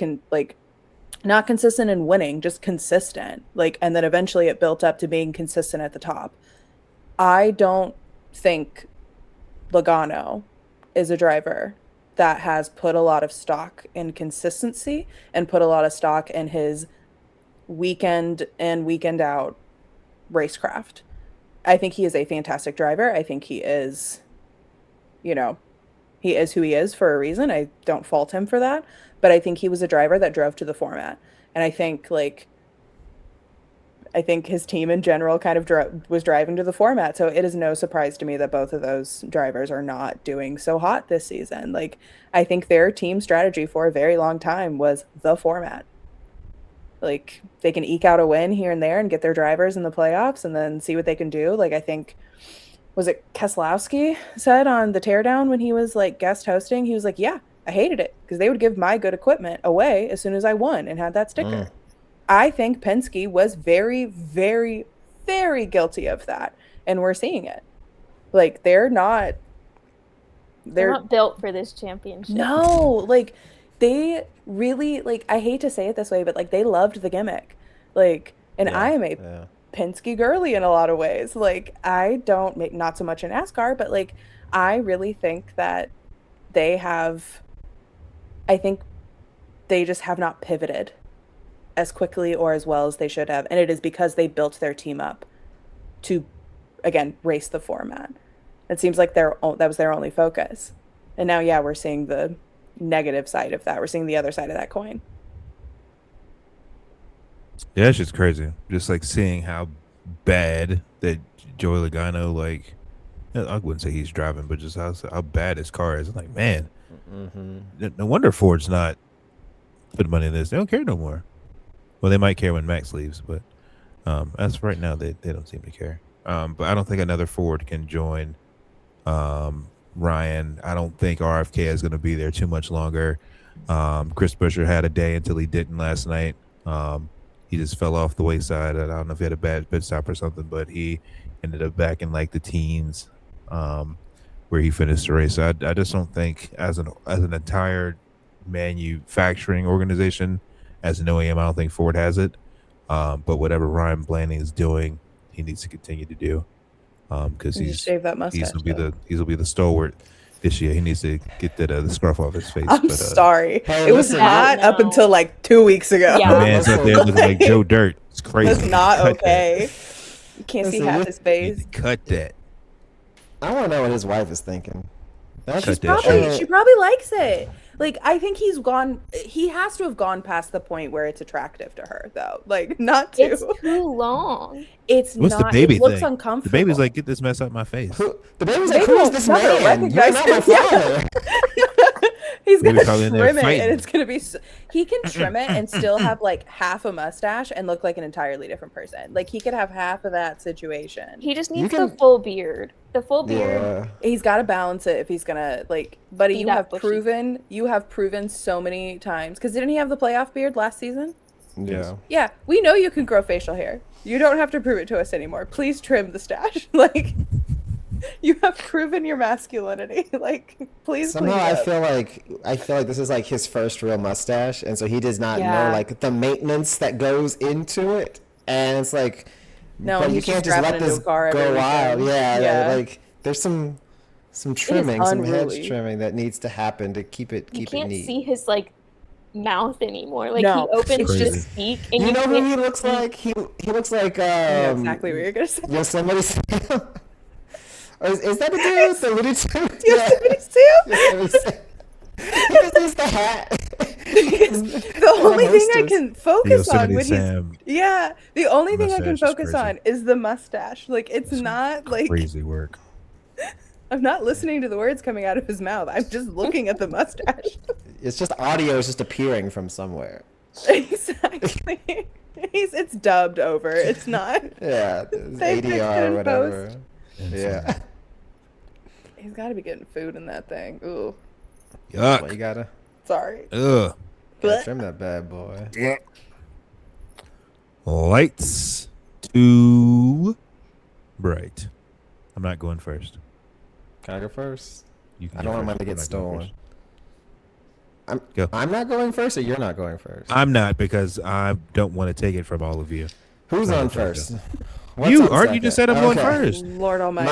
Speaker 7: not consistent in winning, just consistent. Like, and then eventually it built up to being consistent at the top. I don't think Logano is a driver that has put a lot of stock in consistency and put a lot of stock in his weekend in, weekend out racecraft. I think he is a fantastic driver. I think he is, he is who he is for a reason. I don't fault him for that. But I think he was a driver that drove to the format. And I think his team in general kind of was driving to the format. So it is no surprise to me that both of those drivers are not doing so hot this season. Like, I think their team strategy for a very long time was the format. Like, they can eke out a win here and there and get their drivers in the playoffs and then see what they can do. Like, I think, was it Keselowski said on the teardown when he was like guest hosting, he was like, yeah, I hated it because they would give my good equipment away as soon as I won and had that sticker. I think Penske was very, very, very guilty of that. And we're seeing it. Like, they're not
Speaker 8: built for this championship.
Speaker 7: No, like, they really, like, I hate to say it this way, but like, they loved the gimmick. Like, and I am a Penske girly in a lot of ways. Like, I don't make, not so much in NASCAR, but like, I really think that I think they just have not pivoted as quickly or as well as they should have. And it is because they built their team up to, again, race the format. It seems like that was their only focus. And now, we're seeing the negative side of that. We're seeing the other side of that coin.
Speaker 6: Yeah, it's just crazy. Just like seeing how bad that Joey Logano, like, I wouldn't say he's driving, but just how bad his car is. I'm like, man, no wonder Ford's not putting money in this. They don't care no more. Well, they might care when Max leaves, but as of right now, they don't seem to care. But I don't think another Ford can join Ryan. I don't think RFK is going to be there too much longer. Chris Buescher had a day until he didn't last night. He just fell off the wayside. I don't know if he had a bad pit stop or something, but he ended up back in like the teens where he finished the race. So I just don't think as an entire manufacturing organization, as an OEM, I don't think Ford has it. But whatever Ryan Blanding is doing, he needs to continue to do. Because
Speaker 7: You just shave that mustache.
Speaker 6: he's gonna be the stalwart this year. He needs to get the scruff off his face.
Speaker 7: I'm
Speaker 6: but,
Speaker 7: sorry.
Speaker 5: Hey,
Speaker 7: it was
Speaker 5: listen,
Speaker 7: not up
Speaker 8: no.
Speaker 7: until like 2 weeks ago.
Speaker 8: Yeah.
Speaker 6: my man's out there looking like Joe Dirt. It's crazy.
Speaker 7: That's not
Speaker 6: Cut that.
Speaker 7: okay. You can't see
Speaker 5: Listen,
Speaker 7: half
Speaker 5: you-
Speaker 7: his
Speaker 6: You
Speaker 7: face.
Speaker 6: need to cut that.
Speaker 5: I want to know what his wife is thinking. That's
Speaker 6: Cut that
Speaker 7: Probably,
Speaker 6: shit.
Speaker 7: she probably likes it. Like, I think he has to have gone past the point where it's attractive to her, though. Like, not to.
Speaker 8: It's too long.
Speaker 7: It's
Speaker 6: What's
Speaker 7: not.
Speaker 6: the baby
Speaker 7: it looks
Speaker 6: thing?
Speaker 7: uncomfortable.
Speaker 6: The baby's like, get this mess out my face.
Speaker 5: The baby's
Speaker 7: Baby
Speaker 5: like, who is
Speaker 7: will
Speaker 5: this
Speaker 7: never
Speaker 5: man? You're
Speaker 7: recognize
Speaker 5: not my
Speaker 7: him. Yeah.
Speaker 5: father.
Speaker 7: He's
Speaker 6: Baby
Speaker 7: gonna
Speaker 6: probably in there
Speaker 7: trim it,
Speaker 6: fighting.
Speaker 7: and it's gonna be. He can trim it and still have like half a mustache and look like an entirely different person. Like he could have half of that situation.
Speaker 8: He just
Speaker 5: You
Speaker 8: needs
Speaker 5: can-
Speaker 8: the full beard. The full beard.
Speaker 5: Yeah.
Speaker 7: He's got to balance it if he's gonna like. Buddy,
Speaker 8: Be
Speaker 7: you
Speaker 8: that
Speaker 7: have
Speaker 8: bushy.
Speaker 7: proven so many times. Because didn't he have the playoff beard last season?
Speaker 5: Yeah.
Speaker 7: Yeah, we know you can grow facial hair. You don't have to prove it to us anymore. Please trim the stash. Like, you have proven your masculinity. Like, please.
Speaker 5: Somehow
Speaker 7: clean
Speaker 5: I
Speaker 7: it up.
Speaker 5: feel like this is like his first real mustache, and so he does not
Speaker 7: Yeah.
Speaker 5: know like the maintenance that goes into it, and it's like,
Speaker 7: No,
Speaker 5: but you
Speaker 7: he's
Speaker 5: can't
Speaker 7: just
Speaker 5: just let
Speaker 7: driving into
Speaker 5: this
Speaker 7: a car every
Speaker 5: go wild.
Speaker 7: weekend.
Speaker 5: Yeah, like there's some trimming, some
Speaker 7: unruly.
Speaker 5: hedge trimming that needs to happen to keep it
Speaker 8: You
Speaker 5: it
Speaker 8: can't
Speaker 5: neat.
Speaker 8: see his like mouth anymore. Like
Speaker 7: No,
Speaker 8: he opens
Speaker 6: it's
Speaker 8: to
Speaker 6: crazy.
Speaker 8: speak, and
Speaker 5: You know who
Speaker 8: can't
Speaker 5: he looks
Speaker 8: see-
Speaker 5: like? He looks like
Speaker 7: I know exactly what you're gonna say.
Speaker 5: Yosemite Sam. Or is that the dude? The Looney Tunes?
Speaker 7: Yosemite Sam?
Speaker 5: Yosemite Sam. He just needs the hat.
Speaker 7: The only thing I
Speaker 5: hostess.
Speaker 7: can focus on
Speaker 6: Yosemite
Speaker 7: when
Speaker 6: Sam.
Speaker 7: the only thing I can
Speaker 6: Mustache is
Speaker 7: focus
Speaker 6: crazy.
Speaker 7: on is the mustache. Like it's not like
Speaker 6: Crazy work.
Speaker 7: I'm not listening to the words coming out of his mouth. I'm just looking at the mustache.
Speaker 5: It's just audio is just appearing from somewhere.
Speaker 7: Exactly. It's dubbed over. It's not.
Speaker 5: Yeah, it's
Speaker 7: They fixed it
Speaker 5: ADR
Speaker 7: in
Speaker 5: or whatever.
Speaker 7: post.
Speaker 5: Yeah.
Speaker 7: He's got to be getting food in that thing. Ooh,
Speaker 5: Well, you
Speaker 6: Yuck.
Speaker 5: gotta
Speaker 7: sorry.
Speaker 6: Ugh.
Speaker 5: trim that bad boy.
Speaker 6: Lights too bright. I'm not going first.
Speaker 5: Can I go first?
Speaker 6: You can
Speaker 5: I
Speaker 6: go
Speaker 5: don't want
Speaker 6: first.
Speaker 5: mine to
Speaker 6: I'm
Speaker 5: get
Speaker 6: not going
Speaker 5: stolen.
Speaker 6: first. Go.
Speaker 5: I'm not going first, or you're not going first.
Speaker 6: I'm not because I don't want to take it from all of you.
Speaker 5: Who's
Speaker 6: No,
Speaker 5: on
Speaker 6: it's okay.
Speaker 5: first? What's
Speaker 6: You
Speaker 5: on
Speaker 6: aren't. You just said
Speaker 5: second?
Speaker 6: I'm going
Speaker 5: Okay.
Speaker 6: first.
Speaker 7: Lord Almighty.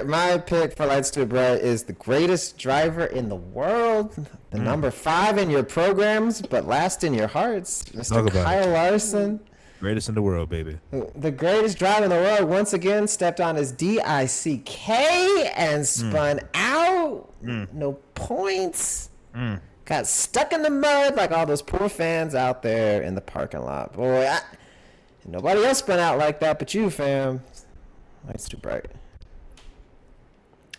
Speaker 5: My pick for Lights to Bright is the greatest driver in the world, the number 5 in your programs, but last in your hearts, Mr.
Speaker 6: Talk about
Speaker 5: Kyle Larson.
Speaker 6: Greatest in the world, baby.
Speaker 5: The greatest driver in the world once again stepped on his DICK and spun out. No points. Got stuck in the mud like all those poor fans out there in the parking lot. Boy, nobody else spun out like that but you, fam. Lights too bright.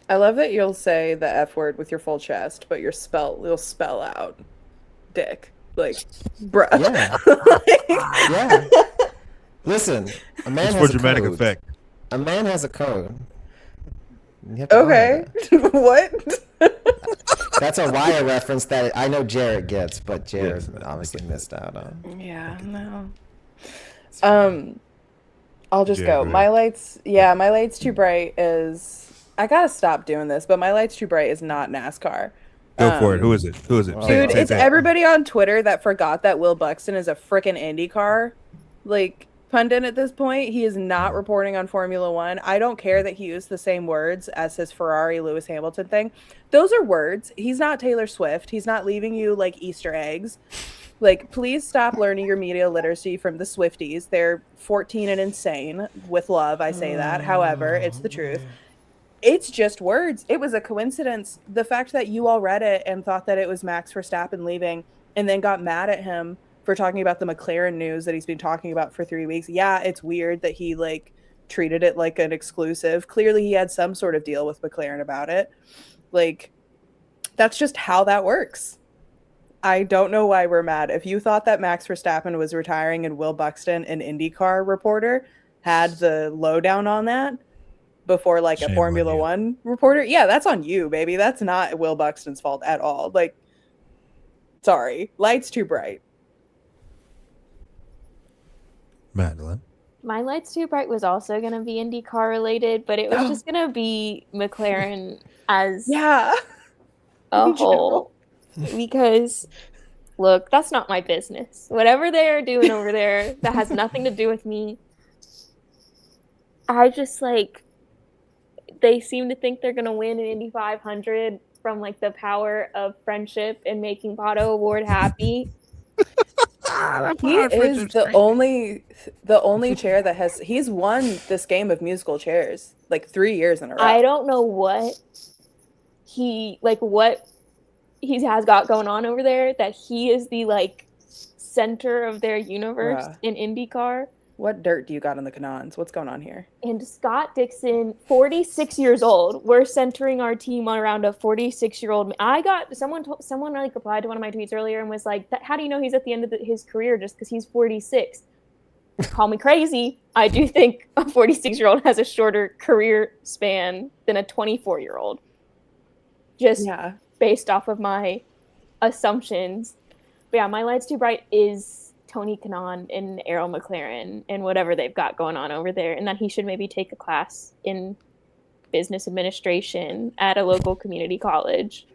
Speaker 7: I love that you'll say the F word with your full chest, but you'll spell out dick. Like, bruh.
Speaker 5: Yeah. Yeah. Listen, a man
Speaker 6: It's
Speaker 5: has
Speaker 6: for
Speaker 5: a
Speaker 6: dramatic
Speaker 5: code.
Speaker 6: effect.
Speaker 5: A man has a code. You have to honor
Speaker 7: Okay.
Speaker 5: that.
Speaker 7: What?
Speaker 5: That's a Wire reference that I know Jared gets, but Jared
Speaker 6: Yes,
Speaker 5: obviously missed out on.
Speaker 7: Yeah, no. I'll just
Speaker 6: Yeah,
Speaker 7: go.
Speaker 6: go
Speaker 7: My
Speaker 6: ahead.
Speaker 7: lights too bright is. I gotta stop doing this, but my lights too bright is not NASCAR.
Speaker 6: Go for it. Who is it? Who is it? Say it,
Speaker 7: Dude,
Speaker 6: say it,
Speaker 7: it's
Speaker 6: say it.
Speaker 7: everybody on Twitter that forgot that Will Buxton is a freaking IndyCar like pundit at this point. He is not reporting on Formula One. I don't care that he used the same words as his Ferrari Lewis Hamilton thing. Those are words. He's not Taylor Swift. He's not leaving you like Easter eggs. Like, please stop learning your media literacy from the Swifties. They're 14 and insane. With love, I say that. However, it's the truth. It's just words. It was a coincidence. The fact that you all read it and thought that it was Max Verstappen leaving and then got mad at him for talking about the McLaren news that he's been talking about for 3 weeks. Yeah, it's weird that he like treated it like an exclusive. Clearly he had some sort of deal with McLaren about it. Like, that's just how that works. I don't know why we're mad. If you thought that Max Verstappen was retiring and Will Buxton, an IndyCar reporter, had the lowdown on that before like
Speaker 6: Shame
Speaker 7: a
Speaker 6: on
Speaker 7: Formula
Speaker 6: you.
Speaker 7: One reporter, yeah, that's on you, baby. That's not Will Buxton's fault at all. Like, sorry, lights too bright.
Speaker 6: Madeline.
Speaker 8: My lights too bright was also gonna be IndyCar related, but it was just gonna be McLaren as
Speaker 7: Yeah.
Speaker 8: a
Speaker 7: in general.
Speaker 8: whole because look, that's not my business. Whatever they are doing over there, that has nothing to do with me. I just like, they seem to think they're gonna win an Indy 500 from like the power of friendship and making Pato Award happy.
Speaker 7: He is the only chair that he's won this game of musical chairs like 3 years in a row.
Speaker 8: I don't know what he has got going on over there, that he is the like center of their universe in IndyCar.
Speaker 7: What dirt do you got on the Canons? What's going on here?
Speaker 8: And Scott Dixon, 46 years old. We're centering our team around a 46-year-old. Someone like replied to one of my tweets earlier and was like, "How do you know he's at the end of his career just because he's 46?" Call me crazy. I do think a 46-year-old has a shorter career span than a 24-year-old. Just based off of my assumptions. But yeah, My Light's Too Bright is Tony Kanaan and Errol McLaren and whatever they've got going on over there, and that he should maybe take a class in business administration at a local community college.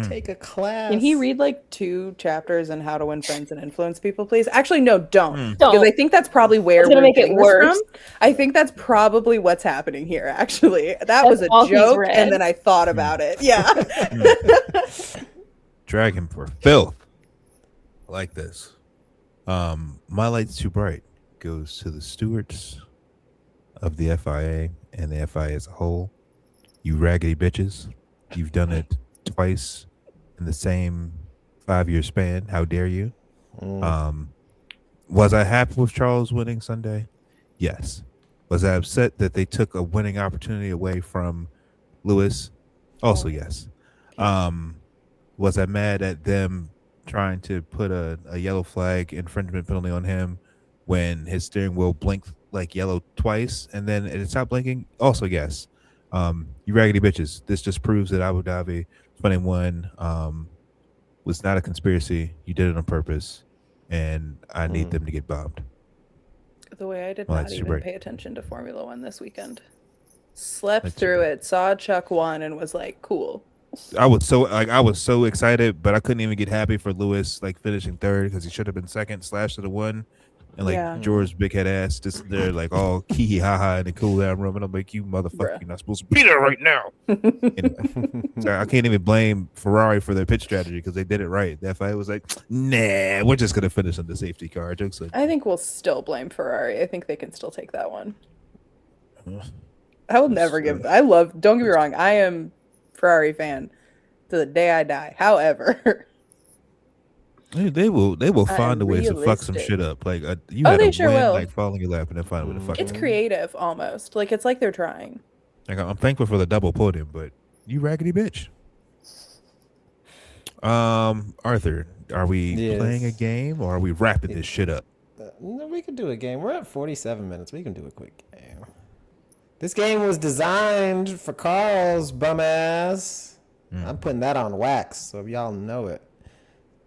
Speaker 5: Take a class.
Speaker 7: Can he read like 2 chapters on how to win friends and influence people, please? Actually, no, don't. Because I think that's probably where we're
Speaker 8: make it worse.
Speaker 7: From. I think that's probably what's happening here, actually. That was a joke, and then I thought about it. Yeah.
Speaker 6: Drag him for filth. I like this. My Light's Too Bright goes to the stewards of the FIA and the FIA as a whole. You raggedy bitches. You've done it twice in the same 5-year span. How dare you? Was I happy with Charles winning Sunday? Yes. Was I upset that they took a winning opportunity away from Lewis? Also, yes. Was I mad at them trying to put a yellow flag infringement penalty on him when his steering wheel blinked like yellow twice and then it stopped blinking? Also, yes. You raggedy bitches. This just proves that Abu Dhabi 21 was not a conspiracy. You did it on purpose, and I need them to get bombed.
Speaker 7: The way I did not even pay attention to Formula One this weekend. Slept through it, saw Chuck 1, and was like, cool.
Speaker 6: I was so excited, but I couldn't even get happy for Lewis like finishing third because he should have been second / to the one. And like George's big head ass just there like all kee ha ha in the cool down room, and I'm like, you motherfucker, you're not supposed to be there right now. So I can't even blame Ferrari for their pitch strategy because they did it right. The FIA was like, nah, we're just gonna finish on the safety car. Jokes like,
Speaker 7: I think we'll still blame Ferrari. I think they can still take that one. I will never give. Don't get me wrong. I am Ferrari fan to the day I die. However.
Speaker 6: They will find a way to fuck some shit up. Like you had a win, like falling your lap, and then find a way to fuck.
Speaker 7: It's creative, almost. Like it's like they're trying.
Speaker 6: Like I'm thankful for the double podium, but you raggedy bitch. Arthur, are we playing a game or are we wrapping this shit up?
Speaker 5: No, we can do a game. We're at 47 minutes. We can do a quick game. This game was designed for Carl's bum ass. I'm putting that on wax, so y'all know it.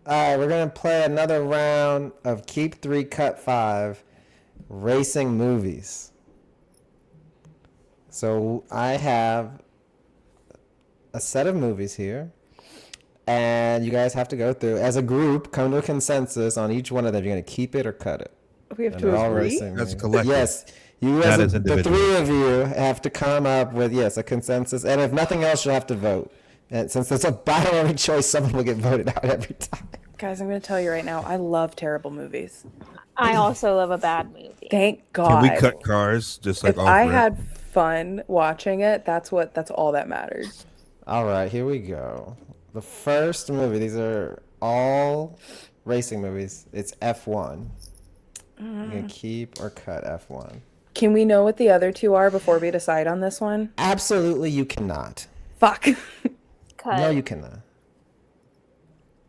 Speaker 5: All right, we're going to play another round of Keep 3, Cut 5 racing movies. So I have a set of movies here, and you guys have to go through, as a group, come to a consensus on each one of them. You're going to keep it or cut it.
Speaker 7: We have to agree?
Speaker 6: That's collective.
Speaker 5: Yes. You as the three of you have to come up with, a consensus. And if nothing else, you'll have to vote. And since it's a binary choice, someone will get voted out every time.
Speaker 7: Guys, I'm going to tell you right now, I love terrible movies.
Speaker 8: I also love a bad movie.
Speaker 7: Thank God.
Speaker 6: Can we cut cars just like
Speaker 7: if I had fun watching it, that's all that mattered.
Speaker 5: All right, here we go. The first movie, these are all racing movies. It's F1. You can keep or cut F1.
Speaker 7: Can we know what the other two are before we decide on this one?
Speaker 5: Absolutely, you cannot.
Speaker 7: Fuck.
Speaker 8: Cut.
Speaker 5: No, you cannot.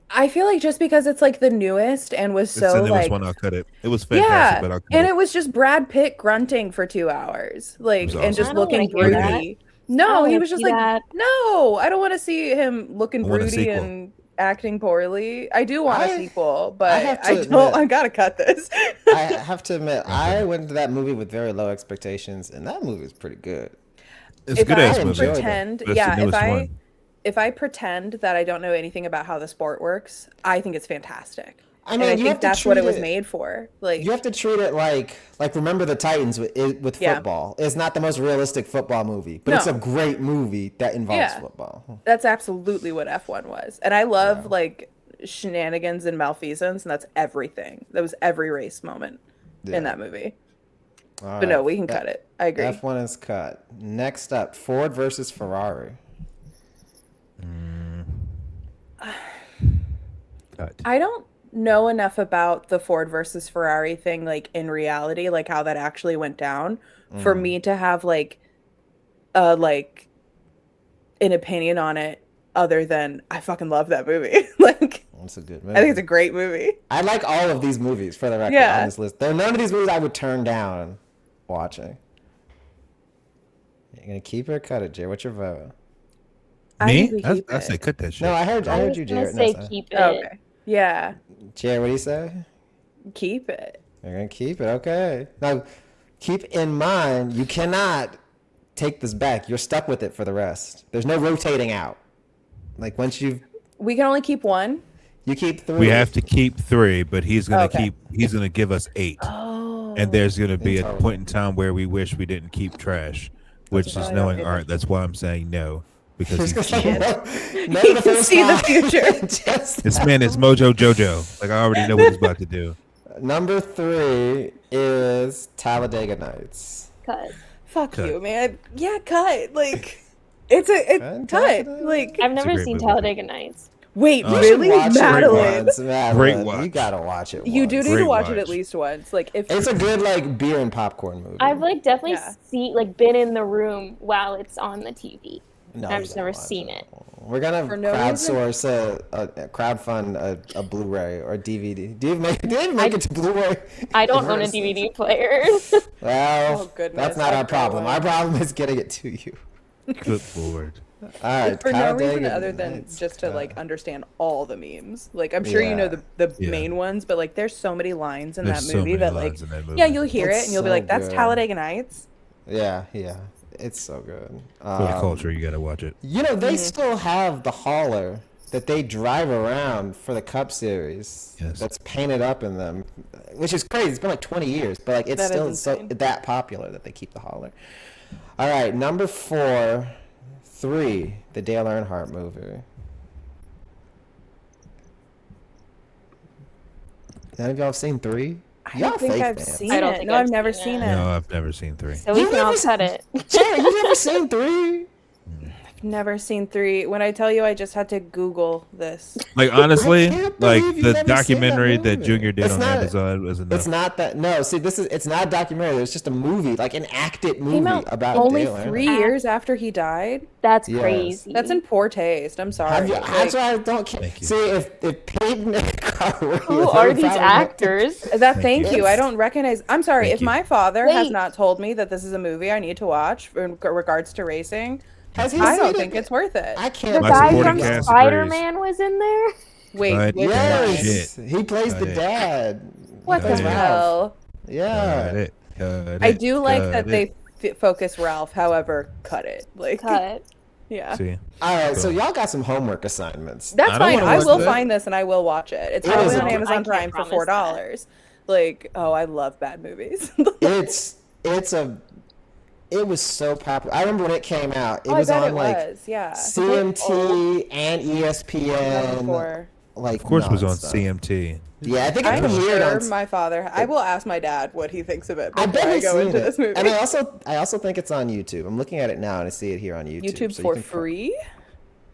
Speaker 7: I feel like just because it's like the newest and was so
Speaker 6: the newest one, I'll cut it. It was fantastic, but I'll cut it.
Speaker 7: It was just Brad Pitt grunting for 2 hours, like,
Speaker 6: awesome.
Speaker 7: and just looking broody. No, he was just like, no, I don't want to see him looking broody and acting poorly. I do want a sequel, but I gotta cut this.
Speaker 5: I have to admit, I went into that movie with very low expectations, and that movie is pretty good.
Speaker 6: It's a good ass movie.
Speaker 7: Pretend, if if I pretend that I don't know anything about how the sport works, I think it's fantastic.
Speaker 5: I mean,
Speaker 7: and I
Speaker 5: you
Speaker 7: think
Speaker 5: have to
Speaker 7: that's what it
Speaker 5: treat
Speaker 7: was
Speaker 5: it-
Speaker 7: made for. Like
Speaker 5: You have to treat it like Remember the Titans with
Speaker 7: Yeah.
Speaker 5: football. It's not the most realistic football movie, but it's a
Speaker 7: No.
Speaker 5: great movie that involves
Speaker 7: Yeah.
Speaker 5: football.
Speaker 7: that's absolutely what F1 was. And I love like shenanigans and malfeasance, and that's everything. That was every race moment in that movie.
Speaker 5: All
Speaker 7: But no,
Speaker 5: right.
Speaker 7: we can cut it. I agree.
Speaker 5: F1 is cut. Next up, Ford versus Ferrari.
Speaker 6: Cut.
Speaker 7: I don't know enough about the Ford versus Ferrari thing, like in reality, like how that actually went down, for me to have like an opinion on it other than I fucking love that movie. Like
Speaker 5: It's a good
Speaker 7: I
Speaker 5: movie.
Speaker 7: think it's a great movie.
Speaker 5: I like all of these movies for the record
Speaker 7: Yeah.
Speaker 5: on this list. There are none of these movies I would turn down watching. You're gonna keep it or cut it, Jay? What's your vote?
Speaker 7: I
Speaker 6: Me?
Speaker 7: think we
Speaker 6: I,
Speaker 7: keep
Speaker 6: I
Speaker 7: it.
Speaker 6: say cut that shit.
Speaker 5: No, I heard
Speaker 8: I was
Speaker 5: you,
Speaker 8: gonna
Speaker 5: Jared.
Speaker 8: say
Speaker 5: No,
Speaker 8: keep it.
Speaker 7: Okay. Yeah.
Speaker 5: Jared, what do you say?
Speaker 7: Keep it.
Speaker 5: You're gonna keep it, okay? Now, keep in mind you cannot take this back. You're stuck with it for the rest. There's no rotating out. Like once you
Speaker 7: We can only keep one.
Speaker 5: keep 3.
Speaker 6: We have to keep 3, but he's gonna
Speaker 7: Okay.
Speaker 6: he's gonna give us 8.
Speaker 7: Oh.
Speaker 6: And there's gonna be a
Speaker 5: total.
Speaker 6: point in time where we wish we didn't keep trash, which is
Speaker 7: why I
Speaker 6: knowing
Speaker 7: don't
Speaker 6: art. That's why I'm saying no, because
Speaker 5: Just
Speaker 6: he's
Speaker 5: gonna
Speaker 6: cheating.
Speaker 5: say,
Speaker 7: You
Speaker 5: none of
Speaker 7: can
Speaker 5: the first
Speaker 7: see the
Speaker 5: five.
Speaker 7: future.
Speaker 5: Just-
Speaker 6: This man is Mojo Jojo. Like I already know what he's about to do.
Speaker 5: Number 3 is Talladega Nights.
Speaker 8: Cut.
Speaker 7: Fuck
Speaker 6: Cut.
Speaker 7: you, man. Yeah, cut. Like it's a cut.
Speaker 5: Talladega?
Speaker 7: Like
Speaker 8: I've never
Speaker 6: great
Speaker 8: seen
Speaker 6: movie.
Speaker 8: Talladega Nights.
Speaker 7: wait,
Speaker 6: You
Speaker 5: You
Speaker 7: really,
Speaker 5: should watch it
Speaker 7: Madeline?
Speaker 5: once, Madeline.
Speaker 6: Great
Speaker 5: You
Speaker 6: watch.
Speaker 5: gotta watch it.
Speaker 7: You do
Speaker 5: once.
Speaker 7: need to
Speaker 6: Great
Speaker 7: watch it
Speaker 6: watch.
Speaker 7: at least once. Like if
Speaker 5: It's a good like beer and popcorn movie.
Speaker 8: I've like definitely
Speaker 7: Yeah.
Speaker 8: been in the room while it's on the TV.
Speaker 5: No,
Speaker 8: I've
Speaker 5: you
Speaker 8: just
Speaker 5: gotta
Speaker 8: never
Speaker 5: watch
Speaker 8: seen it.
Speaker 5: We're gonna
Speaker 7: For no reason?
Speaker 5: crowdsource crowdfund a Blu-ray or DVD. Do you make it to Blu-ray?
Speaker 8: I don't own a DVD player.
Speaker 5: Well,
Speaker 7: Oh, goodness,
Speaker 5: that's not
Speaker 7: I
Speaker 5: our problem.
Speaker 7: don't.
Speaker 5: Our problem is getting it to you.
Speaker 6: Good lord.
Speaker 5: All right,
Speaker 7: for no reason
Speaker 5: Talladega
Speaker 7: other than
Speaker 5: Nights.
Speaker 7: just to like understand all the memes. Like I'm sure you know the
Speaker 6: Yeah.
Speaker 7: main ones, but like there's so many lines in
Speaker 6: There's
Speaker 7: that
Speaker 6: so
Speaker 7: movie
Speaker 6: many
Speaker 7: that like
Speaker 6: lines in that movie.
Speaker 7: yeah, you'll hear
Speaker 5: It's
Speaker 7: it and you'll be
Speaker 5: so
Speaker 7: like, that's
Speaker 5: good.
Speaker 7: Talladega Nights.
Speaker 5: Yeah, it's so good.
Speaker 6: For the culture, you gotta watch it.
Speaker 5: You know,
Speaker 7: Mm-hmm.
Speaker 5: they still have the hauler that they drive around for the Cup Series.
Speaker 6: Yes.
Speaker 5: That's painted up in them, which is crazy. It's been like 20 years, but like it's
Speaker 7: That is
Speaker 5: still
Speaker 7: insane.
Speaker 5: that popular that they keep the hauler. All right, number 4, 3, the Dale Earnhardt movie. None of y'all have seen 3?
Speaker 7: I
Speaker 5: Y'all
Speaker 7: don't think
Speaker 5: fake
Speaker 7: I've
Speaker 5: fans.
Speaker 7: seen
Speaker 8: I don't
Speaker 7: it.
Speaker 8: think
Speaker 7: No,
Speaker 8: I've
Speaker 7: I've never
Speaker 8: seen
Speaker 7: seen
Speaker 8: it.
Speaker 7: it.
Speaker 6: No, I've never seen 3.
Speaker 8: So we
Speaker 5: You
Speaker 8: can all
Speaker 5: never
Speaker 8: cut it.
Speaker 5: Jerry, you never seen 3?
Speaker 7: Never seen 3. When I tell you, I just had to Google this.
Speaker 6: Like honestly,
Speaker 5: I can't
Speaker 6: like
Speaker 5: believe you've
Speaker 6: the
Speaker 5: never seen that
Speaker 6: documentary that
Speaker 5: movie.
Speaker 6: Junior did
Speaker 5: It's
Speaker 6: on
Speaker 5: not-
Speaker 6: Amazon was enough.
Speaker 5: It's not that. No, see, it's not a documentary. It's just a movie, like an acted movie
Speaker 7: Came out
Speaker 5: about
Speaker 7: only
Speaker 5: Dale Earnhardt.
Speaker 7: 3 years after he died.
Speaker 8: That's
Speaker 5: Yes.
Speaker 8: crazy.
Speaker 7: That's in poor taste. I'm sorry.
Speaker 5: Have you,
Speaker 7: Like,
Speaker 5: that's why I don't care.
Speaker 6: Thank you.
Speaker 5: See, if Peyton and Carl were
Speaker 8: Who
Speaker 5: here,
Speaker 8: are
Speaker 5: they
Speaker 8: these
Speaker 5: probably-
Speaker 8: actors?
Speaker 7: thank
Speaker 6: you.
Speaker 7: you. I don't recognize. I'm sorry.
Speaker 6: Thank
Speaker 7: if
Speaker 6: you.
Speaker 7: my father has
Speaker 8: Wait.
Speaker 7: not told me that this is a movie I need to watch in regards to racing,
Speaker 5: Has he
Speaker 7: I
Speaker 5: seen
Speaker 7: don't
Speaker 5: it?
Speaker 7: think it's worth it.
Speaker 5: I
Speaker 8: The
Speaker 5: can't.
Speaker 6: My
Speaker 8: guy
Speaker 6: supporting
Speaker 8: from
Speaker 6: cast agrees.
Speaker 8: Spider-Man was in there.
Speaker 7: Wait,
Speaker 6: Cut
Speaker 7: which
Speaker 6: that
Speaker 7: one?
Speaker 5: Yes,
Speaker 6: shit.
Speaker 5: he plays the
Speaker 6: Cut it.
Speaker 5: dad.
Speaker 7: What
Speaker 6: Cut
Speaker 7: the
Speaker 6: it.
Speaker 7: hell?
Speaker 5: Yeah.
Speaker 6: Cut it. Cut
Speaker 7: I
Speaker 6: it.
Speaker 7: do like
Speaker 6: Cut
Speaker 7: that
Speaker 6: it.
Speaker 7: they focus Ralph. However, cut it. Like,
Speaker 8: Cut.
Speaker 7: yeah.
Speaker 6: See,
Speaker 5: All right, so
Speaker 6: Cool.
Speaker 5: y'all got some homework assignments.
Speaker 7: That's
Speaker 6: I don't
Speaker 7: fine.
Speaker 6: wanna
Speaker 7: I
Speaker 6: watch
Speaker 7: will
Speaker 6: that.
Speaker 7: find this and I will watch it. It's
Speaker 5: It
Speaker 7: probably
Speaker 5: is
Speaker 7: on
Speaker 5: a-
Speaker 7: Amazon
Speaker 8: I can't
Speaker 7: Prime for
Speaker 8: promise
Speaker 7: $4. Like, oh, I love bad movies.
Speaker 5: It was so popular. I remember when it came out. It
Speaker 7: Oh,
Speaker 5: was
Speaker 7: I bet
Speaker 5: on
Speaker 7: it
Speaker 5: like
Speaker 7: was. Yeah.
Speaker 5: CMT and E ESPN.
Speaker 7: Before.
Speaker 5: Like
Speaker 6: of course, it was on
Speaker 5: nonstop.
Speaker 6: CMT.
Speaker 5: Yeah, I think it
Speaker 7: I'm
Speaker 5: premiered
Speaker 7: sure
Speaker 5: on.
Speaker 7: my father. I will ask my dad what he thinks of it
Speaker 5: I
Speaker 7: before
Speaker 5: bet
Speaker 7: I
Speaker 5: he's
Speaker 7: go
Speaker 5: seen
Speaker 7: into
Speaker 5: it.
Speaker 7: this movie.
Speaker 5: And I also think it's on YouTube. I'm looking at it now and I see it here on YouTube.
Speaker 7: YouTube
Speaker 5: so you
Speaker 7: for
Speaker 5: can
Speaker 7: free?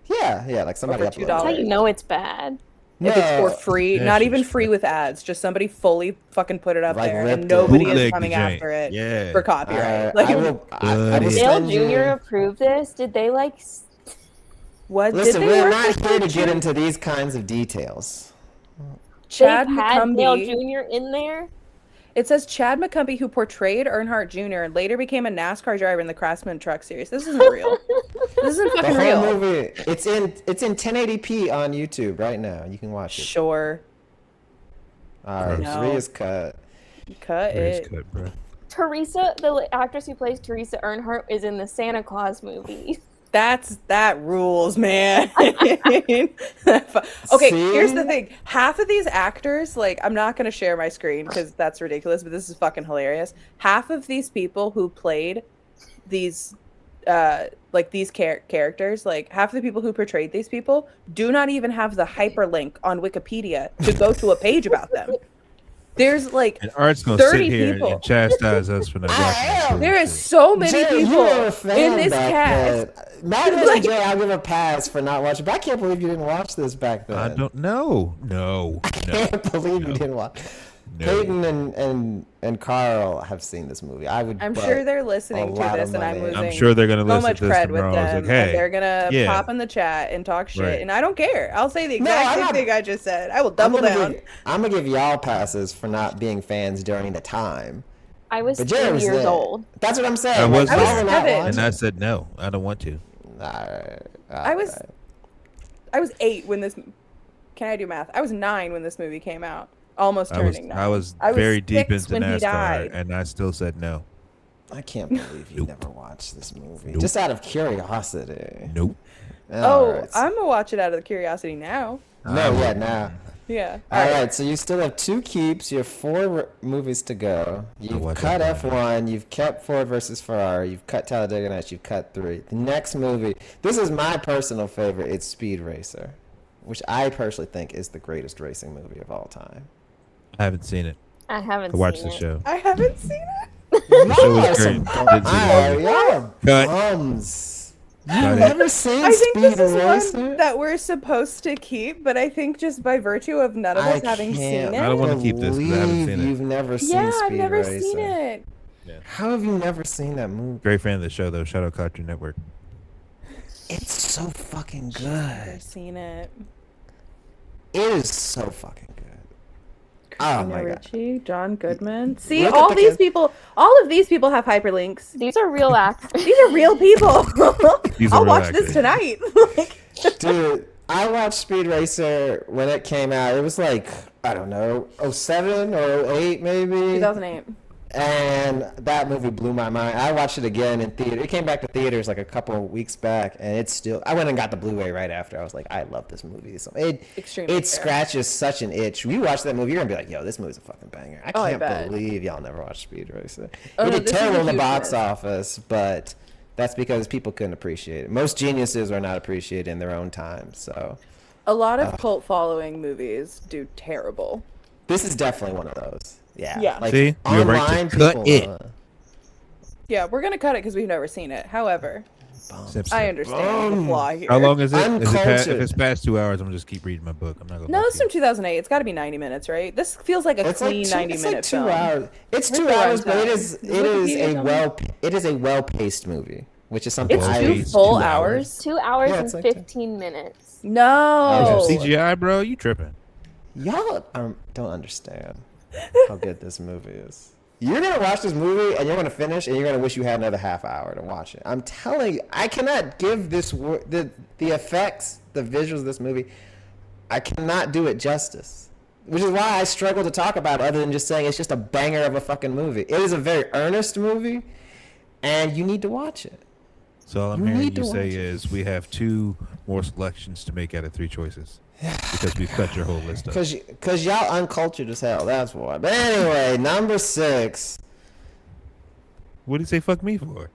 Speaker 5: Yeah, like somebody
Speaker 7: for
Speaker 5: uploaded
Speaker 7: $2.
Speaker 8: That's how
Speaker 5: it.
Speaker 8: you know it's bad.
Speaker 7: If it's for free,
Speaker 6: Yeah,
Speaker 7: not
Speaker 6: she's
Speaker 7: even free with ads, just somebody fully fucking put it up
Speaker 5: Like
Speaker 7: there,
Speaker 5: ripped
Speaker 7: and
Speaker 5: it.
Speaker 7: nobody is
Speaker 6: Bootleg
Speaker 7: coming
Speaker 6: the joint.
Speaker 7: after it
Speaker 6: Yeah.
Speaker 7: for copyright.
Speaker 5: I will
Speaker 6: Buddy.
Speaker 8: Dale
Speaker 5: send you-
Speaker 8: Jr. approved this. Did they like?
Speaker 7: What?
Speaker 5: Listen,
Speaker 7: Did they
Speaker 5: we're
Speaker 7: work
Speaker 5: not
Speaker 7: with
Speaker 5: here to
Speaker 7: Dale
Speaker 5: get
Speaker 7: Jr.?
Speaker 5: into these kinds of details.
Speaker 7: Chad
Speaker 8: They've had Dale
Speaker 7: McCumbee.
Speaker 8: Jr. in there.
Speaker 7: It says Chad McCumbee, who portrayed Earnhardt Jr. and later became a NASCAR driver in the Craftsman Truck Series. This isn't real. This isn't
Speaker 5: The
Speaker 7: fucking
Speaker 5: whole
Speaker 7: real.
Speaker 5: movie, it's in 1080p on YouTube right now. You can watch it.
Speaker 7: Sure.
Speaker 5: All right,
Speaker 7: No.
Speaker 5: 3 is cut.
Speaker 7: Cut
Speaker 6: Race
Speaker 7: it.
Speaker 6: cut, bro.
Speaker 8: Teresa, the actress who plays Teresa Earnhardt, is in the Santa Claus movie.
Speaker 7: That rules, man. Okay, here's the
Speaker 5: See?
Speaker 7: thing. Half of these actors, like, I'm not gonna share my screen because that's ridiculous, but this is fucking hilarious. Half of these people who played these like these characters, like half of the people who portrayed these people do not even have the hyperlink on Wikipedia to go to a page about them. There's like
Speaker 6: And Art's gonna
Speaker 7: 30
Speaker 6: sit here
Speaker 7: people.
Speaker 6: and chastise us for not watching this movie.
Speaker 7: There is so many
Speaker 5: Jay, you
Speaker 7: people
Speaker 5: were a fan
Speaker 7: in this
Speaker 5: back
Speaker 7: cast.
Speaker 5: then. Not even
Speaker 7: Like-
Speaker 5: Jay, I'll give a pass for not watching. But I can't believe you didn't watch this back then.
Speaker 6: I don't know. No.
Speaker 5: I can't believe you didn't watch.
Speaker 6: No.
Speaker 5: Peyton and Carl have seen this movie.
Speaker 7: I'm
Speaker 5: bet
Speaker 7: sure they're
Speaker 5: a
Speaker 7: listening to
Speaker 5: lot
Speaker 7: this,
Speaker 5: of
Speaker 7: and I'm
Speaker 5: money.
Speaker 7: losing
Speaker 6: I'm sure they're gonna
Speaker 7: so
Speaker 6: listen
Speaker 7: much
Speaker 6: to this
Speaker 7: cred with
Speaker 6: tomorrow.
Speaker 7: them,
Speaker 6: It's like, hey,
Speaker 7: and they're gonna
Speaker 6: yeah.
Speaker 7: pop in the chat and talk shit,
Speaker 6: Right.
Speaker 7: and I don't care. I'll say the
Speaker 5: No,
Speaker 7: exact
Speaker 5: I'm
Speaker 7: same
Speaker 5: not-
Speaker 7: thing I just said. I will double down.
Speaker 5: I'm gonna give y'all passes for not being fans during the time.
Speaker 8: I was
Speaker 5: But
Speaker 8: 3
Speaker 5: Jay was
Speaker 8: years
Speaker 5: there.
Speaker 8: old.
Speaker 5: That's what I'm saying.
Speaker 6: I was
Speaker 5: Like, y'all
Speaker 6: there.
Speaker 5: were not
Speaker 7: 7.
Speaker 5: watching.
Speaker 6: And I said no. I don't want to.
Speaker 7: I was 8 when this. Can I do math? I was 9 when this movie came out. Almost turning 9.
Speaker 6: I was
Speaker 7: I was
Speaker 6: very deep
Speaker 7: 6
Speaker 6: into
Speaker 7: when he
Speaker 6: NASCAR,
Speaker 7: died.
Speaker 6: and I still said no.
Speaker 5: I can't believe you never watched this movie.
Speaker 6: Nope.
Speaker 5: Just out of curiosity.
Speaker 6: Nope.
Speaker 7: Oh, I'm gonna watch it out of curiosity now.
Speaker 5: No, yeah, now.
Speaker 7: Yeah.
Speaker 5: All right, so you still have 2 keeps. You have 4 movies to go. You've
Speaker 6: watch
Speaker 5: cut
Speaker 6: that
Speaker 5: F1. You've kept Ford versus Ferrari. You've cut Talladega Nights. You've cut 3. The next movie, this is my personal favorite. It's Speed Racer, which I personally think is the greatest racing movie of all time.
Speaker 6: I haven't seen it.
Speaker 8: I haven't
Speaker 6: I watched
Speaker 8: seen
Speaker 6: the
Speaker 8: it.
Speaker 6: show.
Speaker 7: I haven't seen it.
Speaker 6: The show was
Speaker 5: Y'all are
Speaker 6: great.
Speaker 5: some
Speaker 6: Didn't see the movie.
Speaker 5: y'all are
Speaker 6: Cut.
Speaker 5: bums.
Speaker 6: Cut
Speaker 5: You've
Speaker 6: it.
Speaker 5: never seen
Speaker 7: I think
Speaker 5: Speed
Speaker 7: this is
Speaker 5: Racer?
Speaker 7: one that we're supposed to keep, but I think just by virtue of none of us having seen
Speaker 6: I don't
Speaker 7: it.
Speaker 6: wanna keep this 'cause I haven't seen it.
Speaker 5: You've never seen
Speaker 7: Yeah,
Speaker 5: Speed
Speaker 7: I've never
Speaker 5: Racer.
Speaker 7: seen it.
Speaker 5: How have you never seen that movie?
Speaker 6: Great fan of the show, though. Shout out Cartoon Network.
Speaker 5: It's so fucking good.
Speaker 7: Never seen it.
Speaker 5: It is so fucking good. Oh my god.
Speaker 7: Ritchie, John Goodman. See,
Speaker 5: Look at
Speaker 7: all
Speaker 5: the
Speaker 7: these
Speaker 5: kid.
Speaker 7: people, all of these people have hyperlinks.
Speaker 8: These are real actors.
Speaker 7: These are real people.
Speaker 6: These are
Speaker 7: I'll
Speaker 6: real
Speaker 7: watch
Speaker 6: actors.
Speaker 7: this tonight.
Speaker 5: Dude, I watched Speed Racer when it came out. It was like, I don't know, 07 or 08 maybe.
Speaker 7: 2008.
Speaker 5: And that movie blew my mind. I watched it again in theater. It came back to theaters like a couple of weeks back, and it's still. I went and got the Blu-ray right after. I was like, I love this movie. So
Speaker 7: Extremely
Speaker 5: it
Speaker 7: fair.
Speaker 5: scratches such an itch. You watch that movie, you're gonna be like, yo, this movie's a fucking banger. I
Speaker 7: Oh, I
Speaker 5: can't
Speaker 7: bet.
Speaker 5: believe y'all never watched Speed Racer.
Speaker 7: Oh,
Speaker 5: it
Speaker 7: no,
Speaker 5: did
Speaker 7: this is a
Speaker 5: terrible in the
Speaker 7: huge
Speaker 5: box
Speaker 7: miss.
Speaker 5: office, but that's because people couldn't appreciate it. Most geniuses are not appreciated in their own time. So
Speaker 7: A lot of cult following movies do terrible.
Speaker 5: this is definitely one of those. Yeah.
Speaker 7: Yeah.
Speaker 5: Like,
Speaker 6: See? You're right to
Speaker 5: online
Speaker 6: cut
Speaker 5: people,
Speaker 6: it.
Speaker 7: Yeah, we're gonna cut it because we've never seen it. However,
Speaker 6: Snip, snip.
Speaker 7: I understand the flaw here.
Speaker 6: How long is it? Is it if
Speaker 5: Uncultured.
Speaker 6: it's past 2 hours, I'm gonna just keep reading my book. I'm not gonna.
Speaker 7: No,
Speaker 6: lie
Speaker 7: it's
Speaker 6: to
Speaker 7: from 2008. It's got to be 90 minutes, right? This feels like a
Speaker 5: It's
Speaker 7: clean
Speaker 5: like
Speaker 7: 90
Speaker 5: it's
Speaker 7: minute
Speaker 5: like 2
Speaker 7: film.
Speaker 5: hours. It's
Speaker 7: Where's
Speaker 5: 2
Speaker 7: the
Speaker 5: hours, but
Speaker 7: runtime?
Speaker 5: it
Speaker 7: Does
Speaker 5: is
Speaker 7: Wikipedia tell me?
Speaker 5: a well-paced movie, which is something
Speaker 7: It's
Speaker 5: I
Speaker 7: 2
Speaker 6: It's
Speaker 7: full
Speaker 6: 2
Speaker 7: hours.
Speaker 8: 2 hours
Speaker 5: Yeah,
Speaker 8: and
Speaker 5: it's like
Speaker 8: 15 minutes.
Speaker 7: No.
Speaker 5: Oh.
Speaker 6: CGI, bro. You tripping?
Speaker 5: Y'all don't understand how good this movie is. You're gonna watch this movie and you're gonna finish and you're gonna wish you had another half hour to watch it. I'm telling you, I cannot give this the effects, the visuals of this movie. I cannot do it justice, which is why I struggle to talk about it other than just saying it's just a banger of a fucking movie. It is a very earnest movie, and you need to watch it.
Speaker 6: So all I'm
Speaker 5: You
Speaker 6: hearing
Speaker 5: need
Speaker 6: you
Speaker 5: to
Speaker 6: say
Speaker 5: watch it.
Speaker 6: is we have 2 more selections to make out of 3 choices because we've cut your whole list up.
Speaker 5: Cause y'all uncultured as hell. That's why. But anyway, number 6,
Speaker 6: What did he say? Fuck me for?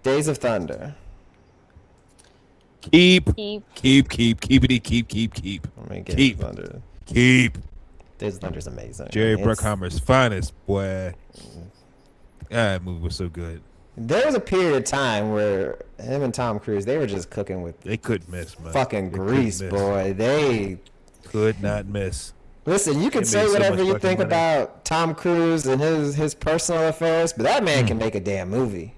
Speaker 5: Days of Thunder.
Speaker 6: Keep.
Speaker 8: Keep.
Speaker 6: Keepity, keep.
Speaker 5: Let me get
Speaker 6: Keep.
Speaker 5: Thunder.
Speaker 6: Keep.
Speaker 5: Days of Thunder is amazing.
Speaker 6: Jerry
Speaker 5: It's-
Speaker 6: Bruckheimer's finest, boy. That movie was so good.
Speaker 5: There was a period of time where him and Tom Cruise, they were just cooking with
Speaker 6: They couldn't miss, man.
Speaker 5: fucking
Speaker 6: They couldn't
Speaker 5: grease,
Speaker 6: miss.
Speaker 5: boy. They
Speaker 6: Could not miss.
Speaker 5: listen. You can
Speaker 6: They
Speaker 5: say
Speaker 6: made so
Speaker 5: whatever
Speaker 6: much
Speaker 5: you
Speaker 6: fucking
Speaker 5: think
Speaker 6: money.
Speaker 5: about Tom Cruise and his personal affairs, but that man can make a damn movie.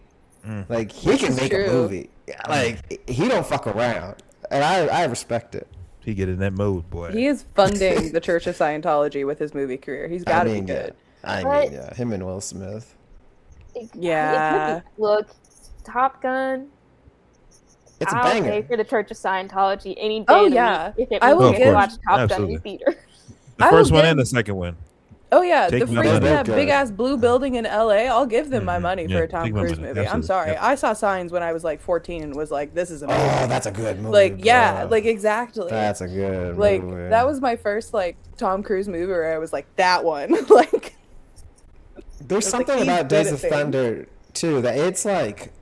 Speaker 5: Like he can
Speaker 7: is
Speaker 5: make a
Speaker 7: true.
Speaker 5: movie. Like he don't fuck around, and I respect it.
Speaker 6: He get in that mode, boy.
Speaker 7: He is funding the Church of Scientology with his movie career. He's got to be good.
Speaker 8: But-
Speaker 5: him and Will Smith.
Speaker 7: Yeah.
Speaker 8: Look, Top Gun.
Speaker 5: It's a
Speaker 8: I'll
Speaker 5: banger.
Speaker 8: pay for the Church of Scientology any day.
Speaker 7: Oh,
Speaker 8: of the
Speaker 7: yeah.
Speaker 8: week if it
Speaker 7: I
Speaker 8: means
Speaker 7: will
Speaker 8: I
Speaker 7: give-
Speaker 8: can watch Top Gun
Speaker 6: Absolutely.
Speaker 8: in theater.
Speaker 6: The
Speaker 7: I will
Speaker 6: first one
Speaker 7: give-
Speaker 6: and the second one.
Speaker 7: Oh yeah,
Speaker 6: Take
Speaker 7: the
Speaker 6: me up
Speaker 7: freaking
Speaker 6: on
Speaker 7: that
Speaker 5: it.
Speaker 7: big ass blue building in LA. I'll give them my money
Speaker 6: Yeah,
Speaker 7: for a Tom
Speaker 6: take my
Speaker 7: Cruise
Speaker 6: money.
Speaker 7: movie. I'm
Speaker 6: Absolutely.
Speaker 7: sorry.
Speaker 6: Yep.
Speaker 7: I saw Signs when I was like 14 and was like, this is amazing.
Speaker 5: Oh, that's a good movie.
Speaker 7: Like, yeah,
Speaker 5: bro.
Speaker 7: like exactly.
Speaker 5: That's a good
Speaker 7: like
Speaker 5: movie.
Speaker 7: that was my first like Tom Cruise movie where I was like, that one. Like
Speaker 5: There's
Speaker 7: It's like,
Speaker 5: something
Speaker 7: he's
Speaker 5: about
Speaker 7: good
Speaker 5: Days
Speaker 7: at
Speaker 5: of
Speaker 7: things.
Speaker 5: Thunder too that it's like,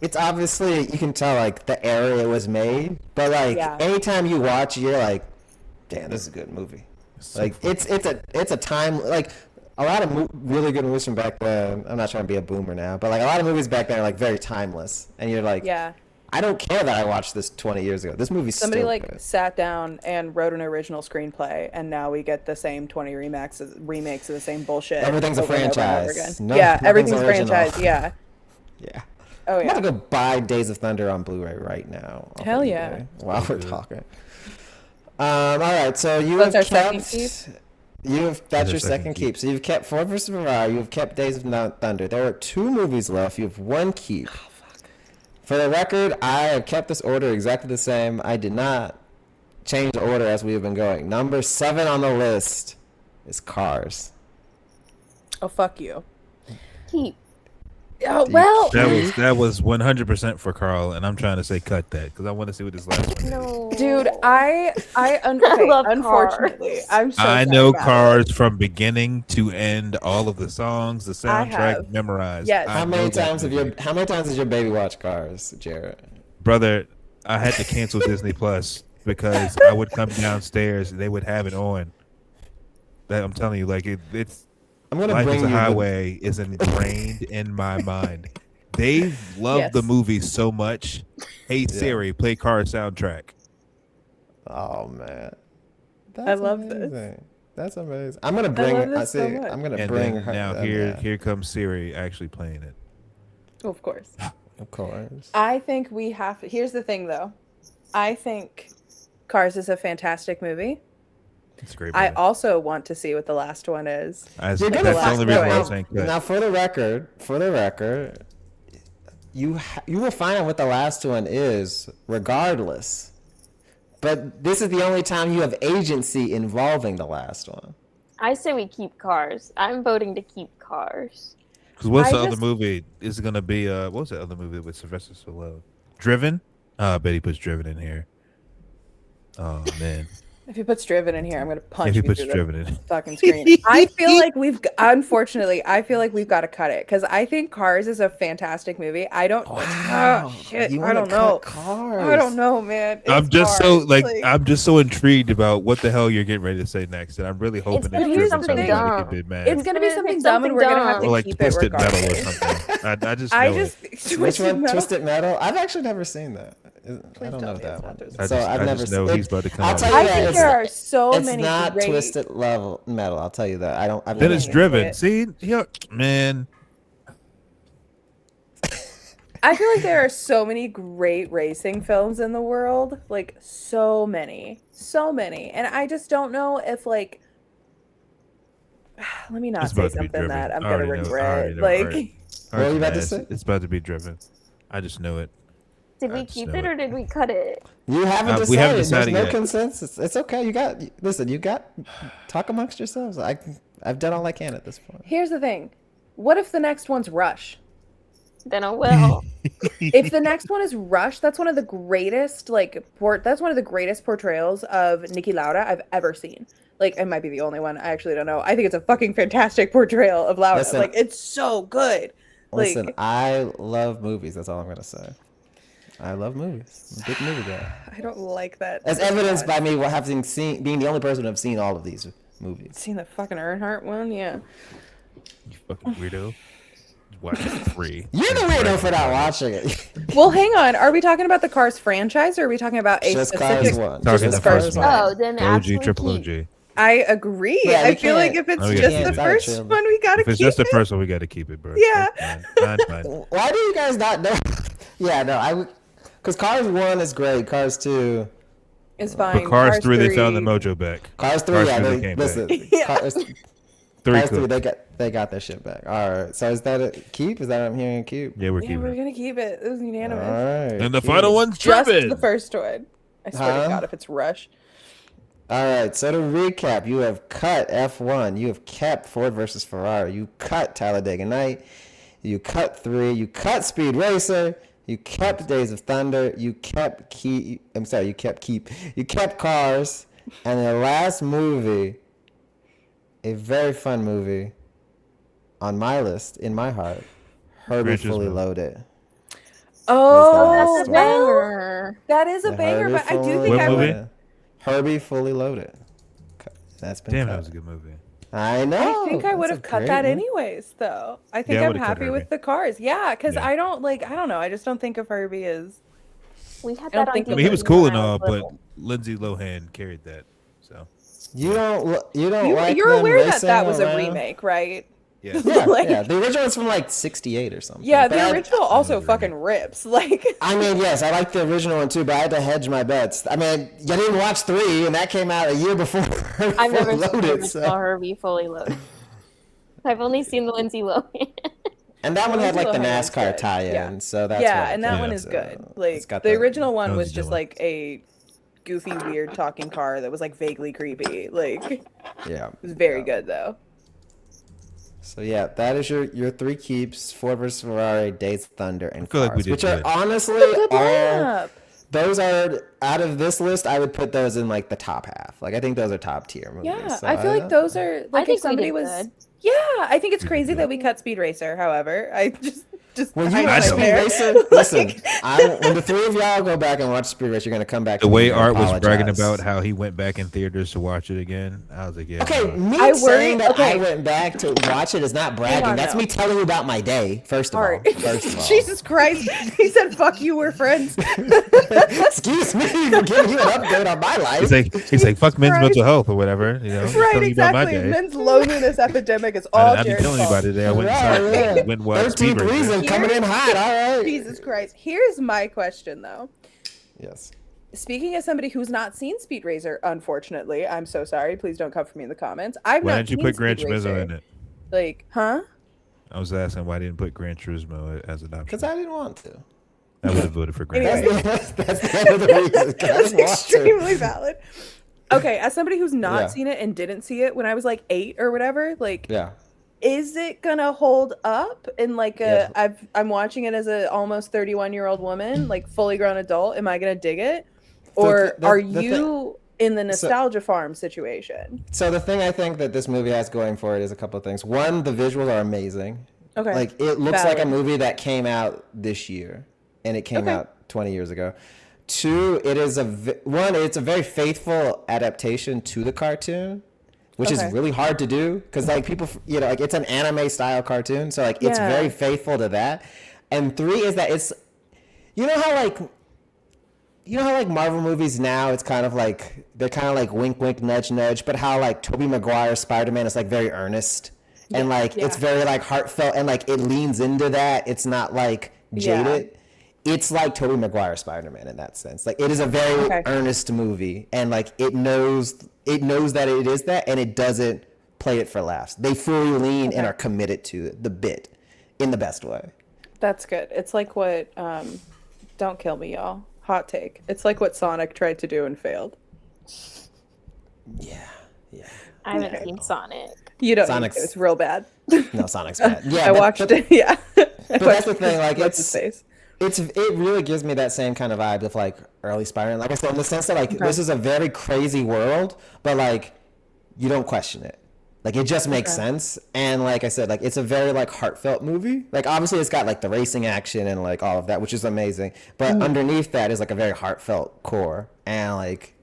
Speaker 5: it's obviously you can tell like the era it was made, but like
Speaker 7: Yeah.
Speaker 5: anytime you watch, you're like, damn, this is a good movie. Like it's a time like a lot of really good movies from back then. I'm not trying to be a boomer now, but like a lot of movies back then are like very timeless, and you're like,
Speaker 7: yeah.
Speaker 5: I don't care that I watched this 20 years ago. This movie's
Speaker 7: Somebody
Speaker 5: still
Speaker 7: like
Speaker 5: good.
Speaker 7: sat down and wrote an original screenplay, and now we get the same 20 remakes of the same bullshit.
Speaker 5: Everything's a
Speaker 7: over and over and over
Speaker 5: franchise.
Speaker 7: again.
Speaker 5: No-
Speaker 7: yeah,
Speaker 5: nothing's
Speaker 7: everything's
Speaker 5: original.
Speaker 7: franchise. Yeah.
Speaker 5: Yeah.
Speaker 7: Oh
Speaker 5: I'm
Speaker 7: yeah.
Speaker 5: about to go buy Days of Thunder on Blu-ray right now. off
Speaker 7: Hell
Speaker 5: of
Speaker 7: yeah.
Speaker 5: eBay while we're talking. All right, so you
Speaker 7: That's
Speaker 5: have
Speaker 7: our second
Speaker 5: kept.
Speaker 7: keep?
Speaker 5: That's
Speaker 6: That's
Speaker 5: your
Speaker 6: our second
Speaker 5: second keep. So you've kept Ford vs. Ferrari. You've kept Days of Thunder. There are 2 movies left. You have 1 keep.
Speaker 7: Oh,
Speaker 5: For the record, I have kept this order exactly the same. I did not change the order as we have been going. Number 7 on the list is Cars.
Speaker 7: Oh fuck you.
Speaker 8: Keep.
Speaker 7: Oh well.
Speaker 6: That was 100% for Carl, and I'm trying to say cut that because I want to see what this last one is.
Speaker 8: No.
Speaker 7: Dude, okay,
Speaker 8: love
Speaker 7: unfortunately,
Speaker 8: Cars.
Speaker 7: I'm so
Speaker 6: I
Speaker 7: sad
Speaker 6: know
Speaker 7: about it.
Speaker 6: Cars from beginning to end, all of the songs, the
Speaker 7: I
Speaker 6: soundtrack
Speaker 7: have.
Speaker 6: memorized.
Speaker 7: Yes.
Speaker 6: I
Speaker 5: How
Speaker 6: know
Speaker 5: many
Speaker 6: that
Speaker 5: times
Speaker 6: movie.
Speaker 5: how many times has your baby watched Cars, Jarrett?
Speaker 6: Brother, I had to cancel Disney Plus because I would come downstairs and they would have it on. That I'm telling you, like it's
Speaker 5: I'm gonna
Speaker 6: Life
Speaker 5: bring
Speaker 6: is a
Speaker 5: you the-
Speaker 6: Highway is ingrained in my mind. They love the
Speaker 7: Yes.
Speaker 6: movie so much. Hey Siri, play Cars soundtrack.
Speaker 5: Oh man,
Speaker 7: I love this.
Speaker 5: amazing. That's amazing. I'm gonna bring.
Speaker 7: love this so much.
Speaker 5: I'm gonna
Speaker 6: And
Speaker 5: bring
Speaker 6: then
Speaker 5: her.
Speaker 6: now
Speaker 5: them
Speaker 6: here
Speaker 5: down.
Speaker 6: here comes Siri actually playing it.
Speaker 7: Of course.
Speaker 5: Of course.
Speaker 7: I think we have to. Here's the thing, though. I think Cars is a fantastic movie.
Speaker 6: It's a great
Speaker 7: I
Speaker 6: movie.
Speaker 7: also want to see what the last one is.
Speaker 6: As,
Speaker 5: You're
Speaker 6: that's
Speaker 5: gonna
Speaker 6: the
Speaker 7: last
Speaker 6: only
Speaker 7: one.
Speaker 6: reason why I'm
Speaker 5: now,
Speaker 6: saying cut.
Speaker 5: now for the record, you will find out what the last one is, regardless. But this is the only time you have agency involving the last one.
Speaker 8: I say we keep Cars. I'm voting to keep Cars.
Speaker 6: Because what's
Speaker 7: I
Speaker 6: the other
Speaker 7: just-
Speaker 6: movie? Is it gonna be what was the other movie with Sylvester Stallone? Driven? I bet he puts Driven in here. Oh man.
Speaker 7: If he puts Driven in here, I'm gonna punch
Speaker 6: If he
Speaker 7: you
Speaker 6: puts
Speaker 7: through
Speaker 6: Driven in.
Speaker 7: the fucking screen. I feel like unfortunately, I feel like we've got to cut it because I think Cars is a fantastic movie. I don't. Oh, shit.
Speaker 5: You
Speaker 7: I
Speaker 5: wanna
Speaker 7: don't know.
Speaker 5: cut Cars.
Speaker 7: I don't know, man.
Speaker 6: I'm
Speaker 7: It's
Speaker 6: just so
Speaker 7: Cars.
Speaker 6: I'm just so intrigued about what the hell you're getting ready to say next, and I'm really hoping
Speaker 8: gonna
Speaker 6: it's
Speaker 8: be
Speaker 6: Driven.
Speaker 8: something
Speaker 6: so
Speaker 8: dumb.
Speaker 6: I can get mad.
Speaker 7: It's gonna be
Speaker 8: It's
Speaker 7: something
Speaker 8: something
Speaker 7: dumb, and we're gonna have
Speaker 8: dumb.
Speaker 7: to
Speaker 6: or like
Speaker 7: keep it
Speaker 6: Twisted Metal or
Speaker 7: regardless.
Speaker 6: something. I just know
Speaker 7: I
Speaker 6: it.
Speaker 7: just
Speaker 5: Which
Speaker 7: Twisted
Speaker 5: one?
Speaker 7: Metal.
Speaker 5: Twisted Metal? I've actually never seen that. I
Speaker 7: Please
Speaker 5: don't
Speaker 7: tell
Speaker 5: know
Speaker 7: me
Speaker 5: that
Speaker 7: it's not
Speaker 5: one.
Speaker 7: Twisted
Speaker 6: I
Speaker 5: So
Speaker 6: just,
Speaker 5: I've
Speaker 6: I
Speaker 5: never
Speaker 6: just know
Speaker 5: seen.
Speaker 6: he's about to come
Speaker 5: I'll
Speaker 6: out.
Speaker 5: tell you
Speaker 7: I
Speaker 5: that
Speaker 7: think
Speaker 5: it's,
Speaker 7: there are so
Speaker 5: it's
Speaker 7: many
Speaker 5: not
Speaker 7: great.
Speaker 5: Twisted Metal. I'll tell you that. I've
Speaker 6: Then
Speaker 5: never
Speaker 6: it's
Speaker 5: seen it.
Speaker 6: Driven.
Speaker 7: it.
Speaker 6: See, yeah, man.
Speaker 7: I feel like there are so many great racing films in the world, like so many, and I just don't know if like. Let me not
Speaker 6: It's
Speaker 7: say
Speaker 6: about to be
Speaker 7: something
Speaker 6: Driven.
Speaker 7: that I'm
Speaker 6: I
Speaker 7: gonna
Speaker 6: already know- I
Speaker 7: regret.
Speaker 6: already know,
Speaker 7: Like,
Speaker 6: already.
Speaker 5: What were you about to
Speaker 6: It's-
Speaker 5: say?
Speaker 6: It's about to be Driven. I just know it.
Speaker 8: Did
Speaker 6: I
Speaker 8: we
Speaker 6: just
Speaker 8: keep
Speaker 6: know
Speaker 8: it
Speaker 6: it.
Speaker 8: or did we cut it?
Speaker 5: You haven't decided.
Speaker 6: We haven't
Speaker 5: There's
Speaker 6: decided
Speaker 5: no
Speaker 6: yet.
Speaker 5: consensus. It's okay. You got. Talk amongst yourselves. I've done all I can at this point.
Speaker 7: here's the thing: what if the next one's Rush?
Speaker 8: Then I will.
Speaker 7: If the next one is Rush, that's one of the greatest that's one of the greatest portrayals of Niki Lauda I've ever seen. Like, it might be the only one. I actually don't know. I think it's a fucking fantastic portrayal of Lauda.
Speaker 5: Listen,
Speaker 7: like, it's so good.
Speaker 5: Listen,
Speaker 7: Like,
Speaker 5: I love movies. That's all I'm gonna say. I love movies. I'm a big movie guy.
Speaker 7: I don't like that.
Speaker 5: As evidenced by me being the only person to have seen all of these movies.
Speaker 7: Seen the fucking Earnhardt one? Yeah.
Speaker 6: You fucking weirdo. Watch it for free.
Speaker 5: You're the weirdo for not watching it.
Speaker 7: Well, hang on. Are we talking about the Cars franchise or are we talking about a
Speaker 5: Just
Speaker 7: specific?
Speaker 5: Cars 1.
Speaker 6: Talking
Speaker 5: Just
Speaker 6: the
Speaker 5: Cars
Speaker 6: first
Speaker 5: 1.
Speaker 8: Oh, then
Speaker 6: OG,
Speaker 8: absolutely
Speaker 6: triple
Speaker 8: keep.
Speaker 6: OG.
Speaker 7: I agree.
Speaker 5: Yeah,
Speaker 7: I
Speaker 5: we
Speaker 7: feel like
Speaker 5: can't-
Speaker 7: if it's
Speaker 6: Oh, yeah,
Speaker 7: just
Speaker 6: yeah.
Speaker 7: the
Speaker 5: It's
Speaker 7: first
Speaker 5: actually-
Speaker 7: one, we gotta
Speaker 6: If it's
Speaker 7: keep
Speaker 6: just the
Speaker 7: it.
Speaker 6: first one, we got to keep it, bro.
Speaker 7: Yeah.
Speaker 6: Fine.
Speaker 5: Why do you guys not know? Yeah, no, because Cars 1 is great. Cars 2.
Speaker 7: It's fine.
Speaker 6: But Cars 3, they found the mojo back.
Speaker 5: Cars 3,
Speaker 6: Cars
Speaker 5: yeah,
Speaker 6: 3,
Speaker 5: they,
Speaker 6: they came
Speaker 5: listen.
Speaker 7: Yeah.
Speaker 5: Cars
Speaker 6: 3
Speaker 5: Cars 3,
Speaker 6: cool.
Speaker 5: they got their shit back. All right, so is that a keep? Is that what I'm hearing? Keep.
Speaker 6: Yeah, we're
Speaker 7: Yeah,
Speaker 6: keeping
Speaker 7: we're
Speaker 6: it.
Speaker 7: gonna keep it. It was
Speaker 5: All
Speaker 7: unanimous.
Speaker 5: right.
Speaker 6: And the
Speaker 5: keep.
Speaker 6: final one's
Speaker 7: Just
Speaker 6: Driven.
Speaker 7: the first one. I swear
Speaker 5: Huh?
Speaker 7: to God, if it's Rush.
Speaker 5: All right, so to recap, you have cut F1, you have kept Ford versus Ferrari, you cut Talladega Night, you cut 3, you cut Speed Racer, you kept Days of Thunder, you kept Keep, you kept Cars, and the last movie, a very fun movie on my list, in my heart, Herbie
Speaker 6: Gran
Speaker 5: Fully
Speaker 6: Turismo.
Speaker 5: Loaded.
Speaker 7: Oh,
Speaker 5: That's
Speaker 8: That's a
Speaker 5: the last
Speaker 8: banger.
Speaker 7: that is a
Speaker 5: The
Speaker 7: banger,
Speaker 5: Herbie
Speaker 7: but I do
Speaker 5: Fully
Speaker 7: think
Speaker 6: What
Speaker 7: I
Speaker 6: movie?
Speaker 7: would.
Speaker 5: Loaded. Herbie Fully Loaded. That's been
Speaker 6: Damn,
Speaker 5: cut.
Speaker 6: that was a good movie.
Speaker 5: I know.
Speaker 7: I think I would
Speaker 5: That's
Speaker 7: have
Speaker 5: a
Speaker 7: cut
Speaker 5: great
Speaker 7: that
Speaker 5: movie.
Speaker 7: anyways, though. I think
Speaker 6: Yeah, I
Speaker 7: I'm
Speaker 6: would've cut
Speaker 7: happy
Speaker 6: Herbie.
Speaker 7: with the Cars. Yeah, because
Speaker 6: Yeah.
Speaker 7: I don't know. I just don't think of Herbie as.
Speaker 8: We had
Speaker 7: don't
Speaker 8: that on
Speaker 7: think
Speaker 6: I mean, he was
Speaker 8: DVD
Speaker 6: cool
Speaker 8: when
Speaker 6: and
Speaker 8: I was
Speaker 6: all, but
Speaker 8: little.
Speaker 6: Lindsay Lohan carried that. So
Speaker 5: You don't like
Speaker 7: You're
Speaker 5: them
Speaker 7: aware that
Speaker 5: racing
Speaker 7: that was a
Speaker 5: around?
Speaker 7: remake, right?
Speaker 6: yeah,
Speaker 5: Yeah,
Speaker 7: Like-
Speaker 5: yeah. The original was from like '68 or something.
Speaker 7: Yeah,
Speaker 5: But
Speaker 7: the original also
Speaker 6: remake.
Speaker 7: fucking rips. Like,
Speaker 5: I mean, yes, I like the original one too, but I had to hedge my bets. I mean, you didn't watch 3, and that came out a year before.
Speaker 8: I've never seen the
Speaker 5: Loaded,
Speaker 8: original
Speaker 5: so.
Speaker 8: Herbie Fully Loaded. I've only seen the Lindsay Lohan.
Speaker 5: And that one had like the
Speaker 7: Lindsay Lohan was
Speaker 5: NASCAR
Speaker 7: good.
Speaker 5: tie-in,
Speaker 7: Yeah.
Speaker 5: so that's
Speaker 7: yeah,
Speaker 5: what it
Speaker 7: and that
Speaker 5: came
Speaker 7: one
Speaker 5: out
Speaker 7: is
Speaker 5: to.
Speaker 7: good.
Speaker 5: It's
Speaker 7: Like,
Speaker 5: got
Speaker 7: the
Speaker 5: that-
Speaker 7: original one
Speaker 6: That was
Speaker 7: was
Speaker 6: a good
Speaker 7: just
Speaker 6: one.
Speaker 7: like a goofy, weird talking car that was like vaguely creepy. Like, it
Speaker 5: Yeah.
Speaker 7: was very good though.
Speaker 5: So yeah, that is your 3 keeps: Ford vs Ferrari, Days of Thunder, and
Speaker 6: feel like we
Speaker 5: Cars,
Speaker 6: did
Speaker 5: which are
Speaker 6: good.
Speaker 5: honestly
Speaker 7: Good
Speaker 5: all.
Speaker 7: lineup.
Speaker 5: Those are out of this list. I would put those in like the top half. Like I think those are top tier movies.
Speaker 7: Yeah,
Speaker 5: So
Speaker 7: I feel like those are like
Speaker 8: think
Speaker 7: if
Speaker 8: we
Speaker 7: somebody
Speaker 8: did
Speaker 7: was.
Speaker 8: good.
Speaker 7: Yeah, I think it's
Speaker 6: We did
Speaker 7: crazy
Speaker 6: good.
Speaker 7: that we cut Speed Racer. However, I just
Speaker 5: When
Speaker 7: I
Speaker 5: you
Speaker 7: know
Speaker 5: watch
Speaker 7: it's
Speaker 5: Speed
Speaker 7: fair.
Speaker 5: Racer, listen. When the 3 of y'all go back and watch Speed Racer, you're gonna come back.
Speaker 6: the
Speaker 5: to me
Speaker 6: way
Speaker 5: and
Speaker 6: Art was bragging
Speaker 5: apologize.
Speaker 6: about how he went back in theaters to watch it again, I was like, yeah.
Speaker 5: Okay,
Speaker 6: no.
Speaker 5: me
Speaker 7: I
Speaker 5: saying
Speaker 7: worry-
Speaker 5: that
Speaker 7: okay.
Speaker 5: I went back to watch it is not bragging.
Speaker 7: on,
Speaker 5: That's
Speaker 7: though.
Speaker 5: me telling you about my day. First of all.
Speaker 7: Art.
Speaker 5: First of all.
Speaker 7: Jesus Christ! He said, "Fuck you, we're friends."
Speaker 5: Excuse me for giving you an update on my life.
Speaker 6: He's like fuck men's
Speaker 7: Christ.
Speaker 6: mental health or whatever. You know, I'm
Speaker 7: Right,
Speaker 6: telling you about my
Speaker 7: exactly.
Speaker 6: day.
Speaker 7: Men's loneliness epidemic is all
Speaker 6: I didn't
Speaker 7: Jared's
Speaker 6: tell anybody
Speaker 7: fault.
Speaker 6: today. I went
Speaker 5: Yeah,
Speaker 6: and
Speaker 5: yeah.
Speaker 6: went and watched Speed
Speaker 5: 13th
Speaker 6: Racer.
Speaker 5: reason coming in hot. All right.
Speaker 7: Jesus Christ! Here's my question, though.
Speaker 5: Yes.
Speaker 7: Speaking as somebody who's not seen Speed Racer, unfortunately, I'm so sorry. Please don't come for me in the comments. I've
Speaker 6: Why
Speaker 7: not
Speaker 6: didn't you
Speaker 7: seen
Speaker 6: put Gran
Speaker 7: Speed
Speaker 6: Turismo
Speaker 7: Racer.
Speaker 6: in it?
Speaker 7: Like, huh?
Speaker 6: I was asking why I didn't put Gran Turismo as an option.
Speaker 5: Because I didn't want to.
Speaker 6: I would have voted for Gran
Speaker 7: Anyway.
Speaker 6: Turismo.
Speaker 5: That's the end of the reason. 'cause I
Speaker 7: That's
Speaker 5: didn't want to.
Speaker 7: extremely valid. Okay, as somebody who's not
Speaker 5: Yeah.
Speaker 7: seen it and didn't see it when I was like 8 or whatever, like,
Speaker 5: Yeah.
Speaker 7: is it gonna hold up in like a?
Speaker 5: Yeah.
Speaker 7: I'm watching it as a almost 31-year-old woman, like fully grown adult. Am I gonna dig it,
Speaker 5: So
Speaker 7: or
Speaker 5: the
Speaker 7: are
Speaker 5: thing-
Speaker 7: you in the nostalgia farm situation?
Speaker 5: So the thing I think that this movie has going for it is a couple of things. One, the visuals are amazing.
Speaker 7: Okay,
Speaker 5: Like it looks like a
Speaker 7: Valid.
Speaker 5: movie that came out this year, and it came
Speaker 7: Okay.
Speaker 5: out 20 years ago. 2, it is it's a very faithful adaptation to the cartoon, which
Speaker 7: Okay.
Speaker 5: is really hard to do because like people, like it's an anime style cartoon, so like it's
Speaker 7: Yeah.
Speaker 5: very faithful to that. And 3 is that it's, you know how like Marvel movies now, it's kind of like they're kind of like wink wink nudge nudge, but how like Tobey Maguire's Spider-Man is like very earnest and like it's
Speaker 7: yeah.
Speaker 5: very like heartfelt and like it leans into that. It's not like jaded. It's like Tobey Maguire's Spider-Man in that sense. Like it is a very
Speaker 7: Okay.
Speaker 5: earnest movie and like it knows that it is that and it doesn't play it for laughs. They fully lean and are committed to the bit in the best way.
Speaker 7: That's good. It's like what. Don't kill me, y'all. Hot take. It's like what Sonic tried to do and failed.
Speaker 5: Yeah.
Speaker 8: I haven't seen Sonic.
Speaker 7: You don't.
Speaker 5: Sonic's-
Speaker 7: Need to. It's real bad.
Speaker 5: No, Sonic's bad. Yeah,
Speaker 7: I
Speaker 5: but-
Speaker 7: watched
Speaker 5: but-
Speaker 7: it. Yeah.
Speaker 5: But that's the thing, like
Speaker 7: What's his
Speaker 5: it's
Speaker 7: face?
Speaker 5: it really gives me that same kind of vibe of like early Spider-Man. Like I said, in the sense that like this is a very crazy world, but like you don't question it. Like it just makes sense. And like I said, like it's a very like heartfelt movie. Like obviously it's got like the racing action and like all of that, which is amazing. But underneath that is like a very heartfelt core. And like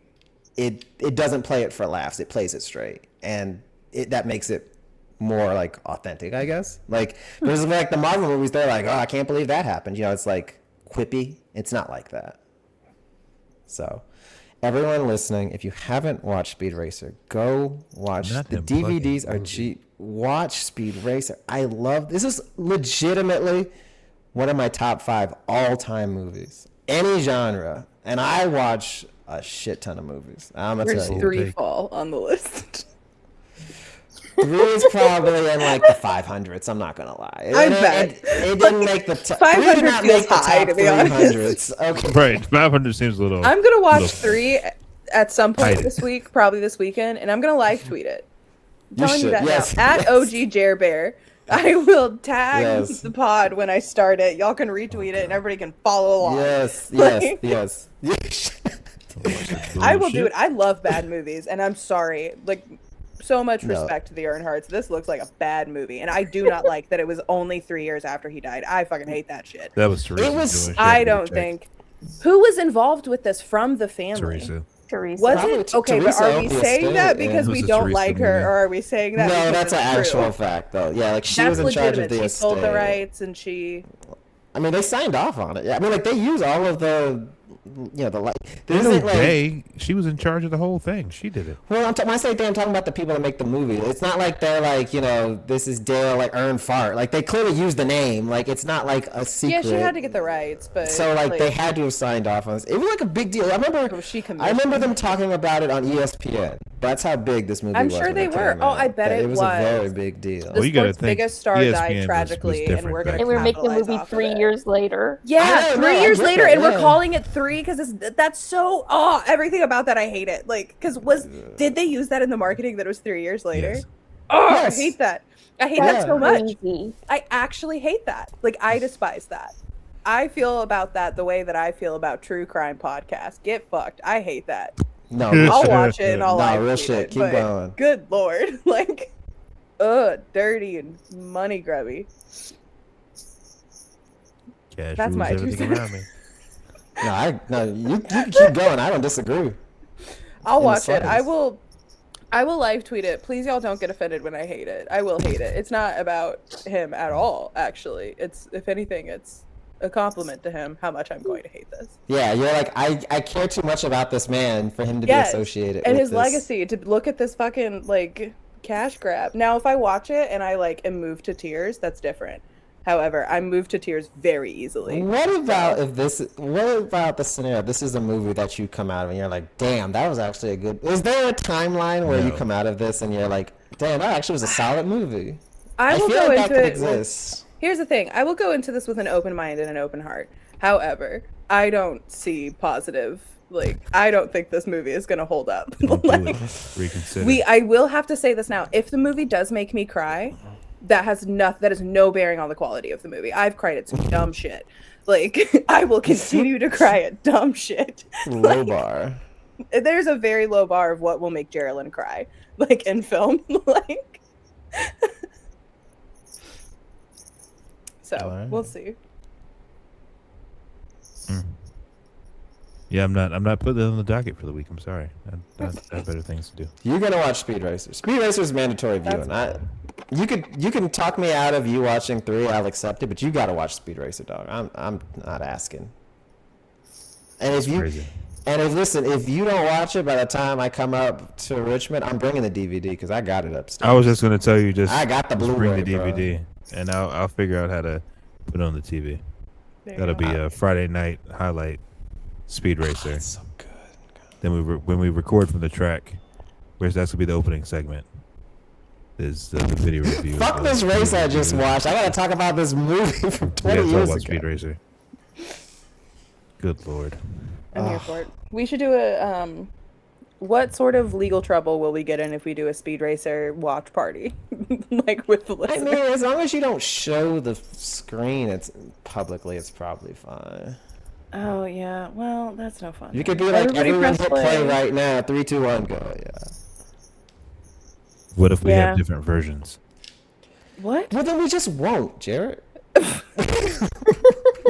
Speaker 5: it doesn't play it for laughs. It plays it straight. And that makes it more like authentic, I guess. Like there's like the Marvel movies, they're like, oh, I can't believe that happened. It's like quippy. It's not like that. So everyone listening, if you haven't watched Speed Racer, go watch.
Speaker 6: Not
Speaker 5: The
Speaker 6: them fucking
Speaker 5: DVDs are
Speaker 6: movies.
Speaker 5: cheap. Watch Speed Racer. I love this. Is legitimately one of my top 5 all-time movies, any genre, and I watch a shit ton of movies. I'm gonna
Speaker 7: Where's
Speaker 5: tell you.
Speaker 7: 3 fall on the list?
Speaker 5: 3 is probably in like the 500s. I'm not gonna lie.
Speaker 7: I bet.
Speaker 5: It didn't make the top.
Speaker 7: 500
Speaker 5: 3 did not
Speaker 7: feels
Speaker 5: make the
Speaker 7: high,
Speaker 5: top
Speaker 7: to be honest.
Speaker 5: 300s. Okay.
Speaker 6: Right, 500 seems a little.
Speaker 7: I'm gonna watch
Speaker 6: little-
Speaker 7: 3 at some point
Speaker 6: Hide it.
Speaker 7: this week, probably this weekend, and I'm gonna live tweet it. I'm
Speaker 5: You
Speaker 7: telling you
Speaker 5: should,
Speaker 7: that
Speaker 5: yes,
Speaker 7: now. At
Speaker 5: yes.
Speaker 7: OG Bear. I will tag
Speaker 5: Yes.
Speaker 7: the pod when I start it. Y'all can retweet it and everybody can follow along.
Speaker 5: Yes,
Speaker 7: Like,
Speaker 5: yes, yes.
Speaker 7: I will do it. I love bad movies, and I'm sorry. Like, so much
Speaker 5: No.
Speaker 7: respect to the Earnhardts. This looks like a bad movie, and I do not like that it was only 3 years after he died. I fucking hate that shit.
Speaker 6: That was Teresa.
Speaker 5: It was-
Speaker 6: Joy. She had
Speaker 7: I
Speaker 6: to
Speaker 7: don't
Speaker 6: check.
Speaker 7: think. Who was involved with this from the family?
Speaker 6: Teresa.
Speaker 8: Teresa.
Speaker 7: Was
Speaker 5: Probably
Speaker 7: it? Okay,
Speaker 5: Teresa
Speaker 7: but are we
Speaker 5: owned the
Speaker 7: saying that
Speaker 5: estate,
Speaker 7: because
Speaker 6: and-
Speaker 7: we
Speaker 6: It was a
Speaker 7: don't
Speaker 6: Teresa
Speaker 7: like her,
Speaker 6: movie.
Speaker 7: or are we saying that
Speaker 5: No,
Speaker 7: because
Speaker 5: that's an
Speaker 7: it's true?
Speaker 5: actual fact, though. Yeah, like she
Speaker 7: That's
Speaker 5: was in charge of
Speaker 7: legitimate.
Speaker 5: the
Speaker 7: She sold the
Speaker 5: estate.
Speaker 7: rights, and she.
Speaker 5: I mean, they signed off on it. Yeah, I mean, like they use all of the, the like. There
Speaker 6: There's no
Speaker 5: isn't like.
Speaker 6: day. She was in charge of the whole thing. She did it.
Speaker 5: Well, when I say they, I'm talking about the people that make the movie. It's not like they're like, this is Dale like Earnhardt. Like they clearly use the name. Like it's not like a secret.
Speaker 7: Yeah, she had to get the rights, but
Speaker 5: So like they had to have signed off on this. It was like a big deal. I remember.
Speaker 7: Was she
Speaker 5: I remember
Speaker 7: commissioned?
Speaker 5: them talking about it on ESPN. That's how big this movie
Speaker 7: I'm
Speaker 5: was.
Speaker 7: sure
Speaker 5: when
Speaker 7: they
Speaker 5: it
Speaker 7: were.
Speaker 5: came
Speaker 7: Oh,
Speaker 5: out.
Speaker 7: I bet
Speaker 5: That
Speaker 7: it
Speaker 5: It was
Speaker 7: was.
Speaker 5: a very big deal.
Speaker 7: The
Speaker 6: you gotta
Speaker 7: sport's
Speaker 6: think
Speaker 7: biggest star
Speaker 6: ESPN
Speaker 7: died
Speaker 6: was
Speaker 7: tragically, and
Speaker 6: different
Speaker 7: we're
Speaker 6: back
Speaker 7: gonna
Speaker 8: And we're making a
Speaker 7: capitalize
Speaker 8: movie
Speaker 7: off of
Speaker 8: 3
Speaker 7: it.
Speaker 8: years later.
Speaker 7: Yeah,
Speaker 5: I know,
Speaker 7: 3
Speaker 5: I
Speaker 7: years
Speaker 5: get
Speaker 7: later,
Speaker 5: that,
Speaker 7: and we're
Speaker 5: yeah.
Speaker 7: calling it 3 because that's so. Oh, everything about that I hate it. Like, did they use that in the marketing that it was 3 years later?
Speaker 6: Yes.
Speaker 7: Oh,
Speaker 5: Yes.
Speaker 7: I hate that. I hate
Speaker 5: Yeah.
Speaker 7: that so much.
Speaker 8: Crazy.
Speaker 7: I actually hate that. Like, I despise that. I feel about that the way that I feel about true crime podcasts. Get fucked. I hate that.
Speaker 5: No,
Speaker 7: I'll watch it and I'll
Speaker 5: No,
Speaker 7: live
Speaker 5: real
Speaker 7: tweet
Speaker 5: shit.
Speaker 7: it,
Speaker 5: Keep
Speaker 7: but
Speaker 5: going.
Speaker 7: Good lord, like, dirty and money grubby.
Speaker 6: Cash
Speaker 7: That's
Speaker 6: rules
Speaker 7: my 2
Speaker 6: everything
Speaker 7: cents.
Speaker 6: around me.
Speaker 5: No, you can keep going. I don't disagree.
Speaker 7: I'll
Speaker 5: In the
Speaker 7: watch it. I
Speaker 5: slightest.
Speaker 7: will live tweet it. Please y'all don't get offended when I hate it. I will hate it. It's not about him at all, actually. It's, if anything, it's a compliment to him how much I'm going to hate this.
Speaker 5: Yeah, you're like I care too much about this man for him to
Speaker 7: Yes,
Speaker 5: be associated
Speaker 7: and
Speaker 5: with
Speaker 7: his
Speaker 5: this.
Speaker 7: legacy, to look at this fucking like cash grab. Now if I watch it and I like am moved to tears, that's different. However, I'm moved to tears very easily.
Speaker 5: What about the scenario? This is a movie that you come out of and you're like, damn, that was actually a good. Is there a timeline where you
Speaker 6: No.
Speaker 5: come out of this and you're like, damn, that actually was a solid movie?
Speaker 7: I will
Speaker 5: feel
Speaker 7: go
Speaker 5: like that
Speaker 7: into
Speaker 5: could
Speaker 7: it with,
Speaker 5: exist.
Speaker 7: here's the thing. I will go into this with an open mind and an open heart. However, I don't see positive. Like, I don't think this movie is gonna hold up.
Speaker 6: Don't do
Speaker 7: Like,
Speaker 6: it. Reconsider.
Speaker 7: I will have to say this now. If the movie does make me cry, that has no bearing on the quality of the movie. I've cried at some dumb shit. Like, I will continue to cry at dumb shit.
Speaker 5: Low bar.
Speaker 7: There's a very low bar of what will make Geraldine cry, like in film. Like, so
Speaker 5: Alright.
Speaker 7: we'll see.
Speaker 6: Yeah, I'm not putting it on the docket for the week. I'm sorry. I have better things to do.
Speaker 5: You're gonna watch Speed Racer. Speed Racer is mandatory viewing. You can talk me out of you watching 3. I'll accept it, but you gotta watch Speed Racer, dog. I'm not asking. And if you
Speaker 6: Crazy.
Speaker 5: if you don't watch it by the time I come up to Richmond, I'm bringing the DVD because I got it upstairs.
Speaker 6: I was just gonna tell you
Speaker 5: I got the
Speaker 6: just bring the
Speaker 5: Blu-ray, bro.
Speaker 6: DVD, and I'll figure out how to put it on the TV.
Speaker 7: There you
Speaker 6: That'll
Speaker 7: go.
Speaker 6: be a Friday night highlight. Speed Racer.
Speaker 5: It's so good.
Speaker 6: Then when we record from the track, where's that's gonna be the opening segment. Is the video review.
Speaker 5: Fuck
Speaker 6: of
Speaker 5: this
Speaker 6: the
Speaker 5: race I
Speaker 6: review.
Speaker 5: just watched. I gotta talk about this movie from
Speaker 6: We
Speaker 5: 20
Speaker 6: gotta talk
Speaker 5: years
Speaker 6: about
Speaker 5: ago.
Speaker 6: Speed Racer. Good lord.
Speaker 7: I'm here for it. We should do a what sort of legal trouble will we get in if we do a Speed Racer watch party, like with the
Speaker 5: I
Speaker 7: listeners?
Speaker 5: mean, as long as you don't show the screen, it's publicly, it's probably fine.
Speaker 7: Oh yeah, well that's no fun.
Speaker 5: You could be like,
Speaker 7: Everybody
Speaker 5: everyone
Speaker 7: press
Speaker 5: hit play right now. 3, 2, 1, go. Yeah.
Speaker 6: What if we
Speaker 7: Yeah.
Speaker 6: have different versions?
Speaker 7: What?
Speaker 5: Well, then we just won't, Jared.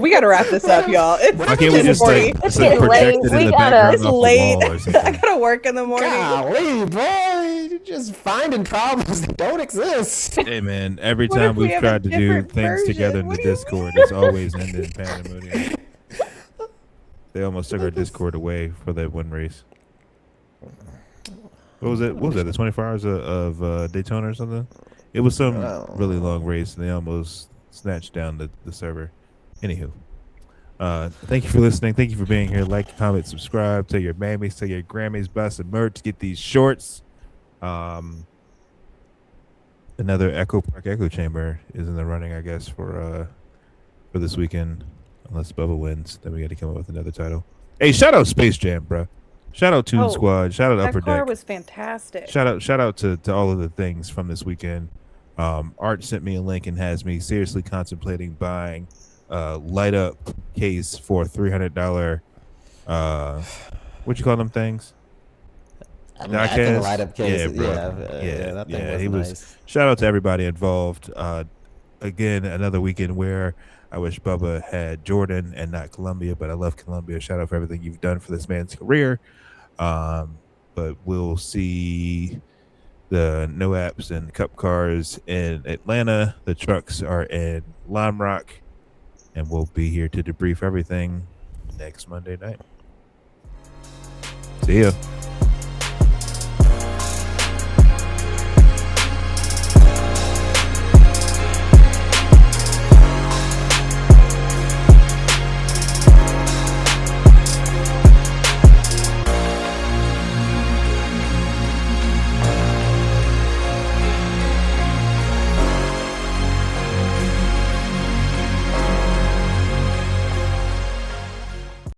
Speaker 7: We gotta wrap this up, y'all. It's
Speaker 6: Why can't we just
Speaker 7: 10:40.
Speaker 6: like
Speaker 8: It's
Speaker 6: just, like,
Speaker 8: getting
Speaker 6: project
Speaker 8: late.
Speaker 6: it in
Speaker 8: We
Speaker 6: the
Speaker 8: gotta-
Speaker 6: background
Speaker 7: It's
Speaker 6: off the
Speaker 7: late.
Speaker 6: wall or
Speaker 7: I
Speaker 6: something?
Speaker 7: gotta work in the morning.
Speaker 5: Golly, boy, you're just finding problems that don't exist.
Speaker 6: Hey man, every
Speaker 7: What
Speaker 6: time
Speaker 7: if we
Speaker 6: we've
Speaker 7: have a
Speaker 6: tried to do
Speaker 7: different
Speaker 6: things
Speaker 7: version?
Speaker 6: together in
Speaker 7: What
Speaker 6: the
Speaker 7: do you
Speaker 6: Discord, it's always ended in pandemonium. They almost took our Discord away for that one race. What was it? What was that? The 24 hours of Daytona or something? It was some really long race, and they almost snatched down the server. Anywho, thank you for listening. Thank you for being here. Like, comment, subscribe. Tell your mammies, tell your Grammys, buy some merch, get these shorts. Another Echo Park Echo Chamber is in the running, I guess, for this weekend. Unless Bubba wins, then we got to come up with another title. Hey, shout out Space Jam, bro. Shout out Toon
Speaker 7: Oh,
Speaker 6: Squad. Shout out
Speaker 7: That
Speaker 6: Upper
Speaker 7: car
Speaker 6: Deck.
Speaker 7: was fantastic.
Speaker 6: Shout out to all of the things from this weekend. Art sent me a link and has me seriously contemplating buying a light up case for $300. What you call them things?
Speaker 5: I mean, I think a light up case.
Speaker 6: Yeah, bro.
Speaker 5: That thing was
Speaker 6: he
Speaker 5: nice.
Speaker 6: was. Shout out to everybody involved. Again, another weekend where I wish Bubba had Jordan and not Columbia, but I love Columbia. Shout out for everything you've done for this man's career. But we'll see the No Apps and Cup cars in Atlanta. The trucks are in Lime Rock, and we'll be here to debrief everything next Monday night. See ya.